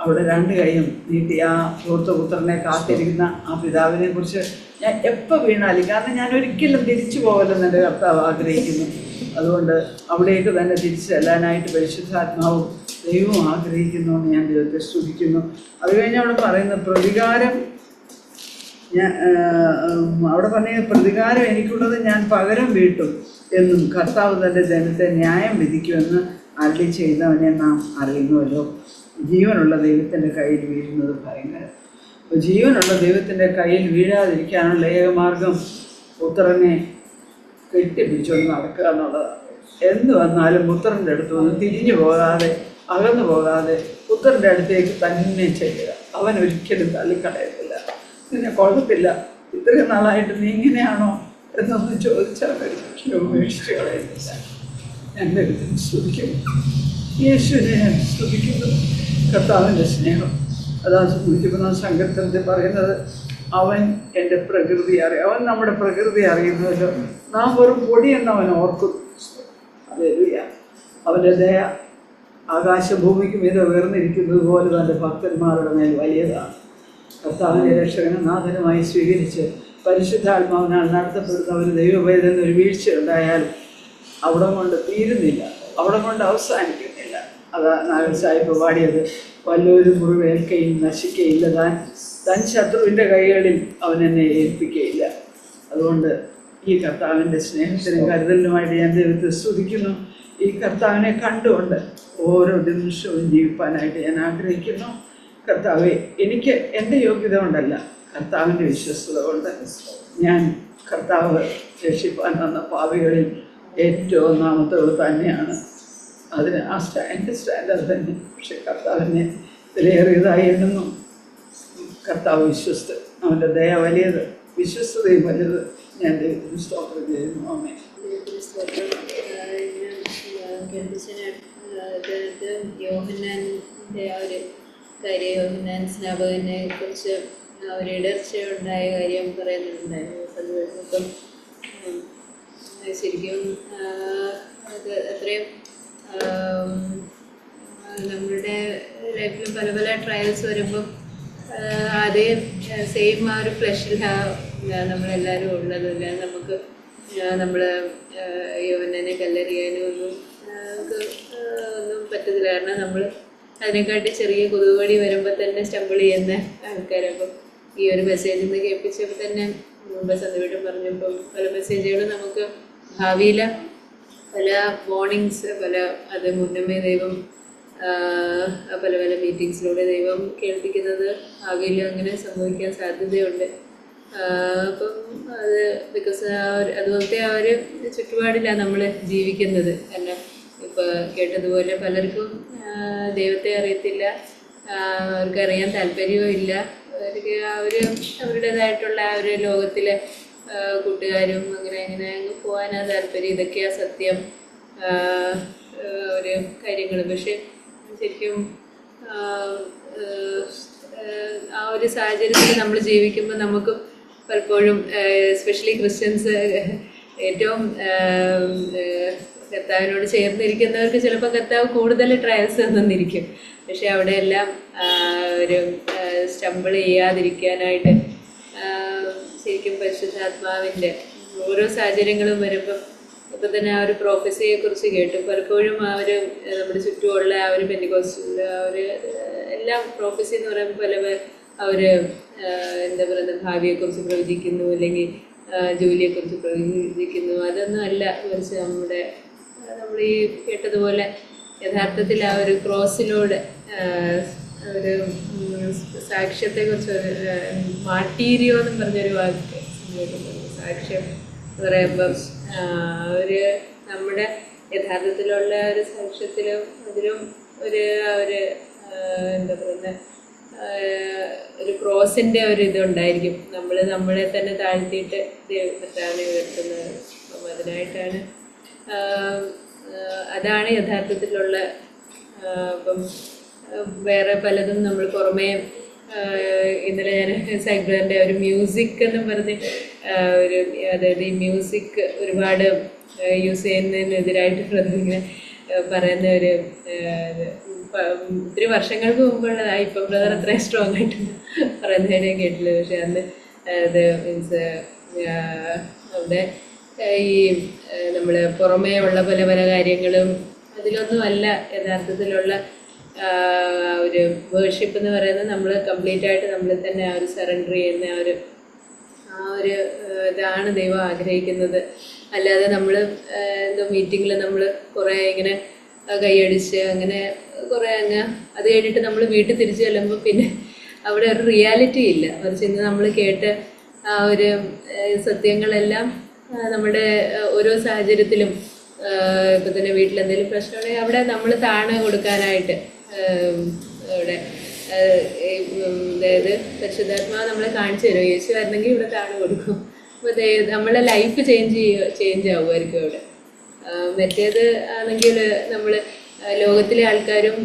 അവിടെ രണ്ട് കൈയും നീട്ടി ആ ധൂർത്തപുത്രനെ കാത്തിരിക്കുന്ന ആ പിതാവിനെ കുറിച്ച് ഞാൻ എപ്പോൾ വീണാലും, കാരണം ഞാൻ ഒരിക്കലും തിരിച്ചു പോകലെന്ന് എൻ്റെ കർത്താവ് ആഗ്രഹിക്കുന്നു. അതുകൊണ്ട് അവിടേക്ക് തന്നെ തിരിച്ചു ചെല്ലാനായിട്ട് പരിശുദ്ധാത്മാവും ദൈവവും ആഗ്രഹിക്കുന്നു എന്ന് ഞാൻ ദൈവത്തെ സ്തുതിക്കുന്നു. അത് കഴിഞ്ഞ് അവിടെ പറയുന്ന പ്രതികാരം, അവിടെ പറഞ്ഞ പ്രതികാരം എനിക്കുള്ളത് ഞാൻ പകരം വീട്ടും എന്നും കർത്താവ് തൻ്റെ ജനത്തെ ന്യായം വിധിക്കുമെന്ന് അരുളി ചെയ്തവനെ നാം അറിയുന്നുവല്ലോ. ജീവനുള്ള ദൈവത്തിൻ്റെ കയ്യിൽ വീഴുന്നത് ഭയങ്കരം. അപ്പോൾ ജീവനുള്ള ദൈവത്തിൻ്റെ കയ്യിൽ വീഴാതിരിക്കാനുള്ള ഏകമാർഗം പുത്രനെ കെട്ടിപ്പിടിച്ചൊന്ന് നടക്കുക എന്നുള്ളതാണ്. എന്ത് വന്നാലും പുത്രൻ്റെ അടുത്ത് വന്ന് തിരിഞ്ഞു പോകാതെ അകന്നു പോകാതെ പുത്രൻ്റെ അടുത്തേക്ക് തന്നെ ചെയ്യുക. അവൻ ഒരിക്കലും തള്ളിക്കളയത്തില്ല. നിന്നെ കുഴപ്പത്തില്ല, ഇത്രയും നാളായിട്ട് നീ ഇങ്ങനെയാണോ എന്നൊന്ന് ചോദിച്ചാൽ ഒരിക്കലും ഉപേക്ഷിച്ച് കളയത്തില്ല. ഞാൻ ദൈവത്തിന് സ്തുതിക്കുന്നു, യേശുവിനെ ഞാൻ സ്തുതിക്കുന്നു. കർത്താവിൻ്റെ സ്നേഹം അതാ സൂചിപ്പിക്കുന്ന സങ്കീർത്തനത്തിൽ പറയുന്നത്, അവൻ എൻ്റെ പ്രകൃതി അറിയും. അവൻ നമ്മുടെ പ്രകൃതി അറിയുന്നതല്ലോ, നാം വെറും പൊടിയെന്ന് അവൻ ഓർക്കുന്നു. ഹല്ലേലൂയ. അവൻ്റെ ദയ ആകാശഭൂമിക്ക് മീതെ ഉയർന്നിരിക്കുന്നത് പോലെ തൻ്റെ ഭക്തന്മാരുടെ മേൽ വലിയതാണ്. കർത്താവിൻ്റെ രക്ഷകനും നാഥനുമായി സ്വീകരിച്ച് പരിശുദ്ധാത്മാവിനാൽ നടത്തപ്പെടുന്ന ഒരു ദൈവവേദന ഒരു വീഴ്ച ഉണ്ടായാൽ അവിടെ കൊണ്ട് തീരുന്നില്ല, അവിടെ കൊണ്ട് അവസാനിക്കുന്നില്ല. അതാ നാഗൽ സാഹിബ് പാടിയത്, വല്ലൊരു മുറിവേൽക്കയും നശിക്കയില്ല, തൻ ശത്രുവിൻ്റെ കൈകളിൽ അവൻ എന്നെ ഏൽപ്പിക്കുകയില്ല. അതുകൊണ്ട് ഈ കർത്താവിൻ്റെ സ്നേഹത്തിനും കരുതലിനുമായിട്ട് ഞാൻ ദൈവത്തെ സ്തുതിക്കുന്നു. ഈ കർത്താവിനെ കണ്ടുകൊണ്ട് ഓരോ നിമിഷവും ജീവിപ്പാനായിട്ട് ഞാൻ ആഗ്രഹിക്കുന്നു. കർത്താവെ, എനിക്ക് എൻ്റെ യോഗ്യത കൊണ്ടല്ല, കർത്താവിൻ്റെ വിശ്വസ്തത കൊണ്ട് ഞാൻ കർത്താവ് രക്ഷിപ്പാൻ വന്ന പാപികളിൽ ഏറ്റവും ഒന്നാമത്തത് തന്നെയാണ്. അതിന് ആ സ്റ്റാൻഡേർഡ് തന്നെ. പക്ഷെ കർത്താവിനെ വിലയേറിയതായി എണ്ണുന്നു. കർത്താവ് വിശ്വസ്തൻ, അവൻ്റെ ദയ വലിയത്, വിശ്വസ്തതയും വലുത്. ഞാൻ ദൈവത്തിന് സ്തോത്രം ചെയ്യുന്നു. ആമേൻ. യോഹന്നാൻ്റെ ആ ഒരു കാര്യം, യോഹന്നാൻ സ്നാപകനെ കുറിച്ച് ഒരു ഇടർച്ചയുണ്ടായ കാര്യം പറയുന്നുണ്ടായിരുന്നു. അപ്പം ശരിക്കും അത് അത്രയും നമ്മളുടെ ലൈഫിൽ പല പല ട്രയൽസ് വരുമ്പം ആദ്യം സെയിം ആ ഒരു ഫ്ലഷിൽ നമ്മളെല്ലാവരും ഉള്ളതല്ല. നമുക്ക് നമ്മൾ യോഹന്നാനെ കല്ലെറിയാനും ഒന്നും പറ്റത്തില്ല. കാരണം നമ്മൾ അതിനെക്കാട്ടി ചെറിയ കൊതുകുകടി വരുമ്പോൾ തന്നെ സ്റ്റംബിൾ ചെയ്യുന്ന ആൾക്കാരപ്പം ഈ ഒരു മെസ്സേജിൽ നിന്ന് കേൾപ്പിച്ചപ്പോൾ തന്നെ മുമ്പ് സന്ധ്യവീടും പറഞ്ഞപ്പം പല മെസ്സേജുകളും നമുക്ക് ഭാവിയിൽ പല വാർണിങ്സ് അത് മുന്നമേ ദൈവം പല പല മീറ്റിങ്സിലൂടെ ദൈവം കേൾപ്പിക്കുന്നത് ഭാവിയിൽ അങ്ങനെ സംഭവിക്കാൻ സാധ്യതയുണ്ട്. അപ്പം അത് ബിക്കോസ് അതുപോലത്തെ ആ ഒരു ചുറ്റുപാടിലാണ് നമ്മൾ ജീവിക്കുന്നത്. കാരണം ഇപ്പോൾ കേട്ടതുപോലെ പലർക്കും ദൈവത്തെ അറിയത്തില്ല, അവർക്കറിയാൻ താല്പര്യവും ഇല്ല. അവർക്ക് അവരുടേതായിട്ടുള്ള ആ ഒരു ലോകത്തിലെ കൂട്ടുകാരും അങ്ങനെ അങ്ങ് പോകാനാണ് താല്പര്യം. ഇതൊക്കെയാണ് സത്യം ഒരു കാര്യങ്ങൾ. പക്ഷെ ശരിക്കും ആ ഒരു സാഹചര്യത്തിൽ നമ്മൾ ജീവിക്കുമ്പോൾ നമുക്ക് പലപ്പോഴും എസ്പെഷ്യലി ക്രിസ്ത്യൻസ് ഏറ്റവും കർത്താവിനോട് ചേർന്നിരിക്കുന്നവർക്ക് ചിലപ്പോൾ കർത്താവ് കൂടുതൽ ട്രയൽസ് തന്നിരിക്കും. പക്ഷെ അവിടെയെല്ലാം ഒരു സ്റ്റംബിൾ ചെയ്യാതിരിക്കാനായിട്ട് ശരിക്കും പരിശുദ്ധാത്മാവിൻ്റെ ഓരോ സാഹചര്യങ്ങളും വരുമ്പം ഇപ്പം തന്നെ ആ ഒരു പ്രോഫസിയെക്കുറിച്ച് കേട്ടു. പലപ്പോഴും ആ ഒരു നമ്മുടെ ചുറ്റുമുള്ള ആ ഒരു പെന്തിക്കോസ്റ്റൽ ആ ഒരു എല്ലാം പ്രോഫസി എന്ന് പറയുമ്പോൾ പല അവർ എന്താ പറയുന്നത് ഭാവിയെക്കുറിച്ച് പ്രവചിക്കുന്നു, അല്ലെങ്കിൽ ജോലിയെക്കുറിച്ച് പ്രവചിക്കുന്നു. അതൊന്നും അല്ല, കുറച്ച് നമ്മൾ ഈ കേട്ടതുപോലെ യഥാർത്ഥത്തിൽ ആ ഒരു ക്രോസിലൂടെ ഒരു സാക്ഷ്യത്തെക്കുറിച്ച് മാട്ടീരിയോ എന്നും പറഞ്ഞൊരു വാക്ക് സാക്ഷ്യം എന്ന് പറയുമ്പം ഒരു നമ്മുടെ യഥാർത്ഥത്തിലുള്ള ഒരു സാക്ഷ്യത്തിലും അതിലും ഒരു എന്താ പറയുന്നത് ഒരു ക്രോസിൻ്റെ ഒരു ഇതുണ്ടായിരിക്കും. നമ്മളെ തന്നെ താഴ്ത്തിയിട്ട് ദൈവത്താനെ ഉയർത്തുന്നത്. അപ്പം അതിനായിട്ടാണ് അതാണ് യഥാർത്ഥത്തിലുള്ള. അപ്പം വേറെ പലതും നമ്മൾ പുറമേ ഇന്നലെ ഞാൻ സൈക്കിളിൻ്റെ ഒരു മ്യൂസിക് എന്നും പറഞ്ഞ് അതായത് ഈ മ്യൂസിക് ഒരുപാട് യൂസ് ചെയ്യുന്നതിനെതിരായിട്ട് ഇങ്ങനെ പറയുന്ന ഒരു ഒത്തിരി വർഷങ്ങൾക്ക് മുമ്പുള്ളതായി. ഇപ്പം ബ്രദർ അത്രയും സ്ട്രോങ് ആയിട്ട് പറയുന്നതിനെ കേട്ടില്ല. പക്ഷെ അന്ന് അത് മീൻസ് അവിടെ ഈ നമ്മൾ പുറമേ ഉള്ള പല പല കാര്യങ്ങളും അതിലൊന്നുമല്ല യഥാർത്ഥത്തിലുള്ള ഒരു വേർഷിപ്പ് എന്ന് പറയുന്നത്. നമ്മൾ കംപ്ലീറ്റ് ആയിട്ട് നമ്മൾ തന്നെ ആ ഒരു സറണ്ടർ ചെയ്യുന്ന ആ ഒരു ഇതാണ് ദൈവം ആഗ്രഹിക്കുന്നത്. അല്ലാതെ നമ്മൾ എന്തോ മീറ്റിങ്ങിൽ നമ്മൾ കുറേ ഇങ്ങനെ കൈയടിച്ച് അങ്ങനെ കുറേ അത് കഴിഞ്ഞിട്ട് നമ്മൾ വീട്ടിൽ തിരിച്ചു ചെല്ലുമ്പോൾ പിന്നെ അവിടെ ഒരു റിയാലിറ്റി ഇല്ല. മറിച്ച് ഇന്ന് നമ്മൾ കേട്ട ആ ഒരു സത്യങ്ങളെല്ലാം നമ്മുടെ ഓരോ സാഹചര്യത്തിലും ഇപ്പം തന്നെ വീട്ടിലെന്തെങ്കിലും പ്രശ്നമുണ്ടെങ്കിൽ അവിടെ നമ്മൾ താഴ്ന്നു കൊടുക്കാനായിട്ട് ഇവിടെ അതായത് പരിശുദ്ധാത്മാവ് നമ്മളെ കാണിച്ചു തരും. യേശു ആയിരുന്നെങ്കിൽ ഇവിടെ താഴ്ന്നു കൊടുക്കും. അപ്പോൾ നമ്മളെ ലൈഫ് ചേഞ്ച് ആവുമായിരിക്കും അവിടെ. മറ്റേത് ആണെങ്കിൽ നമ്മൾ ലോകത്തിലെ ആൾക്കാരും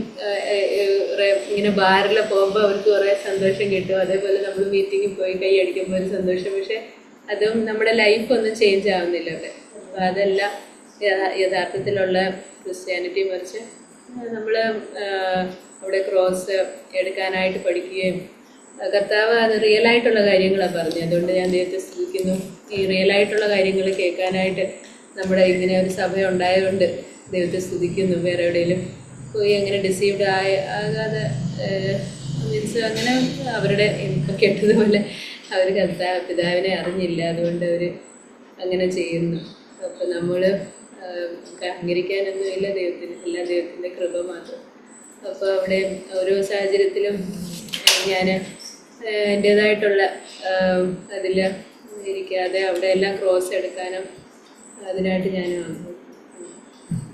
ഇങ്ങനെ ബാറിൽ പോകുമ്പോൾ അവർക്ക് കുറേ സന്തോഷം കിട്ടും. അതേപോലെ നമ്മൾ മീറ്റിങ്ങിൽ പോയി കൈ അടിക്കുമ്പോൾ ഒരു സന്തോഷം. പക്ഷെ അതും നമ്മുടെ ലൈഫ് ഒന്നും ചേഞ്ച് ആവുന്നില്ല അവിടെ. അപ്പോൾ അതെല്ലാം യഥാർത്ഥത്തിലുള്ള ക്രിസ്ത്യാനിറ്റി. മറിച്ച് നമ്മൾ അവിടെ ക്രോസ് എടുക്കാനായിട്ട് പഠിക്കുകയും കർത്താവ് അത് റിയലായിട്ടുള്ള കാര്യങ്ങളാണ് പറഞ്ഞത്. അതുകൊണ്ട് ഞാൻ ദൈവത്തെ സ്തുതിക്കുന്നു. ഈ റിയലായിട്ടുള്ള കാര്യങ്ങൾ കേൾക്കാനായിട്ട് നമ്മുടെ ഇങ്ങനെ ഒരു സഭ ഉണ്ടായതുകൊണ്ട് ദൈവത്തെ സ്തുതിക്കുന്നു. വേറെ എവിടെയെങ്കിലും പോയി അങ്ങനെ ഡിസീവ്ഡ് ആകാതെ മീൻസ് അങ്ങനെ അവരുടെ ഇപ്പം കേട്ടതുപോലെ അവർ പിതാവിനെ അറിഞ്ഞില്ല, അതുകൊണ്ട് അവർ അങ്ങനെ ചെയ്യുന്നു. അപ്പം നമ്മൾ അഹങ്കരിക്കാനൊന്നും ഇല്ല ദൈവത്തിന്, എല്ലാം ദൈവത്തിൻ്റെ കൃപ മാത്രം. അപ്പോൾ അവിടെ ഓരോ സാഹചര്യത്തിലും ഞാൻ എൻ്റേതായിട്ടുള്ള അതിൽ ഇരിക്കാതെ അവിടെ എല്ലാം ക്രോസ് എടുക്കാനും അതിനായിട്ട് ഞാൻ വന്നു.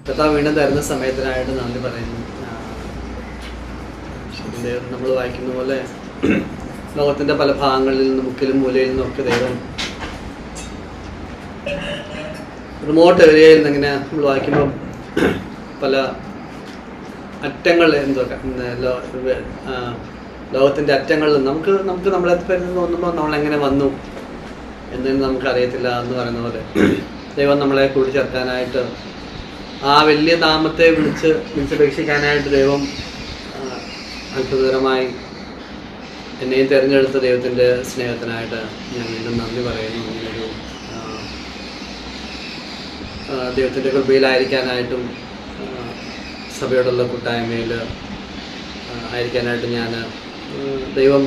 കർത്താവ് വീണ്ടും തരുന്ന സമയത്തിനായിട്ട് നന്ദി പറയുന്നു. നമ്മൾ വായിക്കുന്ന പോലെ ലോകത്തിൻ്റെ പല ഭാഗങ്ങളിൽ നിന്നും മുക്കിലും മൂലയിൽ നിന്നൊക്കെ ദൈവം റിമോട്ട് ഏരിയയിൽ നിന്ന് ഇങ്ങനെ നമ്മൾ വായിക്കുമ്പം പല അറ്റങ്ങൾ എന്തൊക്കെ ലോകത്തിൻ്റെ അറ്റങ്ങളിൽ നമുക്ക് നമ്മളെ തോന്നുമ്പോൾ നമ്മളെങ്ങനെ വന്നു എന്നൊന്നും നമുക്കറിയത്തില്ല എന്ന് പറയുന്ന പോലെ ദൈവം നമ്മളെ കൂട്ടിച്ചേർക്കാനായിട്ട് ആ വലിയ നാമത്തെ വിളിച്ചപേക്ഷിക്കാനായിട്ട് ദൈവം അത്ഭുതകരമായി എന്നെയും തിരഞ്ഞെടുത്ത ദൈവത്തിൻ്റെ സ്നേഹത്തിനായിട്ട് ഞാൻ വീണ്ടും നന്ദി പറയുന്നു. ഇങ്ങനൊരു ദൈവത്തിൻ്റെ കൃപയിലായിരിക്കാനായിട്ടും സഭയോടുള്ള കൂട്ടായ്മയിൽ ആയിരിക്കാനായിട്ട് ഞാൻ ദൈവം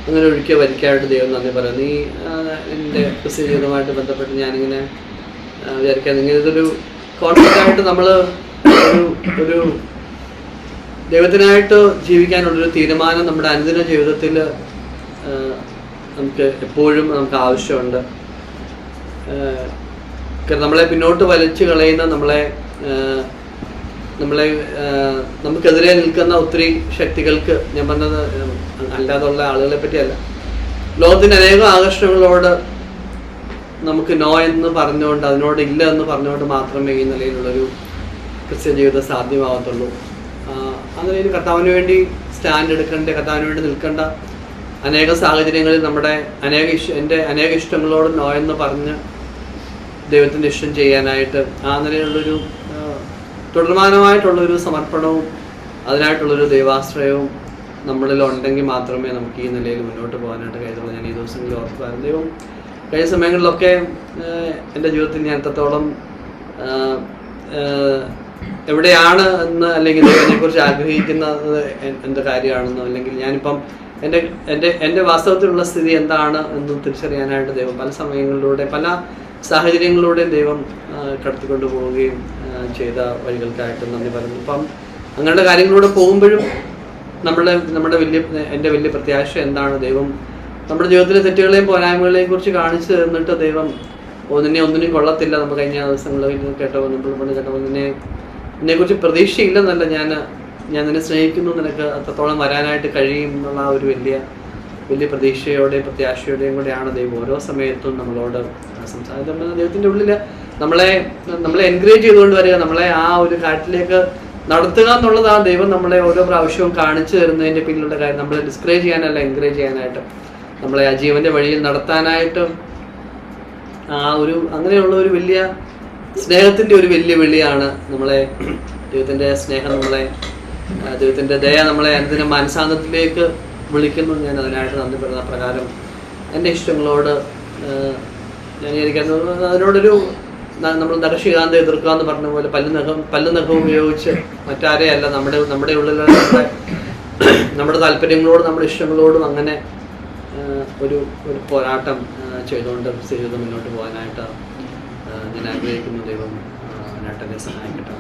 അങ്ങനെ ഒഴുക്കിയ വരിക്കായിട്ട് ദൈവം നന്ദി പറയുന്നു. ഈ എൻ്റെ ക്രിസ്ത്യ ജീവിതവുമായിട്ട് ബന്ധപ്പെട്ട് ഞാനിങ്ങനെ വിചാരിക്കാൻ, ഇങ്ങനെ ഇതൊരു കോൺഫിഡൻ്റായിട്ട് നമ്മൾ ഒരു ദൈവത്തിനായിട്ട് ജീവിക്കാനുള്ളൊരു തീരുമാനം നമ്മുടെ അനുദിന ജീവിതത്തിൽ നമുക്ക് എപ്പോഴും നമുക്ക് ആവശ്യമുണ്ട്. നമ്മളെ പിന്നോട്ട് വലിച്ചു കളയുന്ന, നമുക്കെതിരെ നിൽക്കുന്ന ഒത്തിരി ശക്തികൾക്ക്, ഞാൻ പറഞ്ഞത് അല്ലാതുള്ള ആളുകളെ പറ്റിയല്ല, ലോകത്തിൻ്റെ അനേകം ആകർഷണങ്ങളോട് നമുക്ക് നോ എന്ന് പറഞ്ഞുകൊണ്ട്, അതിനോട് ഇല്ല എന്ന് പറഞ്ഞുകൊണ്ട് മാത്രമേ ഈ നിലയിലുള്ളൊരു ക്രിസ്ത്യ ജീവിതം സാധ്യമാകത്തുള്ളൂ. ആ നിലയിൽ കർത്താവിന് വേണ്ടി സ്റ്റാൻഡ് എടുക്കേണ്ട, കർത്താവിന് വേണ്ടി നിൽക്കേണ്ട അനേക സാഹചര്യങ്ങളിൽ നമ്മുടെ എൻ്റെ അനേക ഇഷ്ടങ്ങളോട് നോ എന്ന് പറഞ്ഞ് ദൈവത്തിൻ്റെ ഇഷ്ടം ചെയ്യാനായിട്ട് ആ നിലയിലുള്ളൊരു തുടർമാനമായിട്ടുള്ളൊരു സമർപ്പണവും അതിനായിട്ടുള്ളൊരു ദൈവാശ്രയവും നമ്മളിൽ ഉണ്ടെങ്കിൽ മാത്രമേ നമുക്ക് ഈ നിലയിൽ മുന്നോട്ട് പോകാനായിട്ട് കഴിയുള്ളൂ. ഞാൻ ഈ ദിവസങ്ങളിൽ ഓർക്കുവാനും ദൈവം കഴിഞ്ഞ സമയങ്ങളിലൊക്കെ എൻ്റെ ജീവിതത്തിൽ ഞാൻ എത്രത്തോളം എവിടെയാണ് എന്ന്, അല്ലെങ്കിൽ ദൈവത്തിനെക്കുറിച്ച് ആഗ്രഹിക്കുന്നത് എന്ത് കാര്യമാണെന്നോ, അല്ലെങ്കിൽ ഞാനിപ്പം എൻ്റെ വാസ്തവത്തിലുള്ള സ്ഥിതി എന്താണ് എന്ന് തിരിച്ചറിയാനായിട്ട് ദൈവം പല സമയങ്ങളിലൂടെ, പല സാഹചര്യങ്ങളിലൂടെയും ദൈവം കടത്തിക്കൊണ്ട് പോവുകയും ചെയ്ത വഴികൾക്കായിട്ട് നന്ദി പറയുന്നു. അപ്പം അങ്ങനെയുള്ള കാര്യങ്ങളിലൂടെ പോകുമ്പോഴും എൻ്റെ വലിയ പ്രത്യാശ എന്താണ്, ദൈവം നമ്മുടെ ജീവിതത്തിലെ തെറ്റുകളെയും പോരായ്മകളെയും കുറിച്ച് കാണിച്ചു തന്നിട്ട് ദൈവം ഒന്നിനും കൊള്ളത്തില്ല. നമ്മൾ കഴിഞ്ഞ ദിവസങ്ങളിൽ കേട്ടോ, നമ്മൾ കേട്ടോ, നിന്നെക്കുറിച്ച് പ്രതീക്ഷയില്ലെന്നല്ല, ഞാൻ നിന്നെ സ്നേഹിക്കുന്നു, നിനക്ക് അത്രത്തോളം വരാനായിട്ട് കഴിയും എന്നുള്ള ആ ഒരു വലിയ പ്രതീക്ഷയോടെയും പ്രത്യാശയോടെയും കൂടെയാണ് ദൈവം ഓരോ സമയത്തും നമ്മളോട് സംസാരിക്കുന്നത്. ദൈവത്തിൻ്റെ ഉള്ളിൽ നമ്മളെ എൻകറേജ് ചെയ്തുകൊണ്ട് വരിക, നമ്മളെ ആ ഒരു കാട്ടിലേക്ക് നടത്തുക എന്നുള്ളതാണ് ദൈവം നമ്മളെ ഓരോ പ്രാവശ്യവും കാണിച്ചു തരുന്നതിൻ്റെ പിന്നിലുള്ള കാര്യം. നമ്മളെ ഡിസ്കറേജ് ചെയ്യാനല്ല, എൻകറേജ് ചെയ്യാനായിട്ട്, നമ്മളെ ആ ജീവൻ്റെ വഴിയിൽ നടത്താനായിട്ട് അങ്ങനെയുള്ള ഒരു വലിയ സ്നേഹത്തിൻ്റെ ഒരു വലിയ വിളിയാണ് നമ്മളെ, ദൈവത്തിൻ്റെ സ്നേഹം നമ്മളെ, ദൈവത്തിൻ്റെ ദയ നമ്മളെ അനുദിനം മാനസാന്തത്തിലേക്ക് വിളിക്കുന്നു. ഞാൻ അതിനായിട്ട് നന്ദി പറയുന്ന പ്രകാരം എൻ്റെ ഇഷ്ടങ്ങളോട് ഞാൻ വിചാരിക്കുന്നത്, അതിനോടൊരു നമ്മൾ നഖശികാന്ത എതിർക്കുക എന്ന് പറഞ്ഞ പോലെ പല്ല് നഖം ഉപയോഗിച്ച് മറ്റാരെയല്ല, നമ്മുടെ ഉള്ളിലുള്ള നമ്മുടെ താല്പര്യങ്ങളോടും നമ്മുടെ ഇഷ്ടങ്ങളോടും അങ്ങനെ ഒരു പോരാട്ടം ചെയ്തുകൊണ്ട് ജീവിതം മുന്നോട്ട് പോകാനായിട്ട് ഞാൻ ആഗ്രഹിക്കുന്നു. ദൈവം അതിനായിട്ട് എന്നെ സഹായിക്കട്ടെ.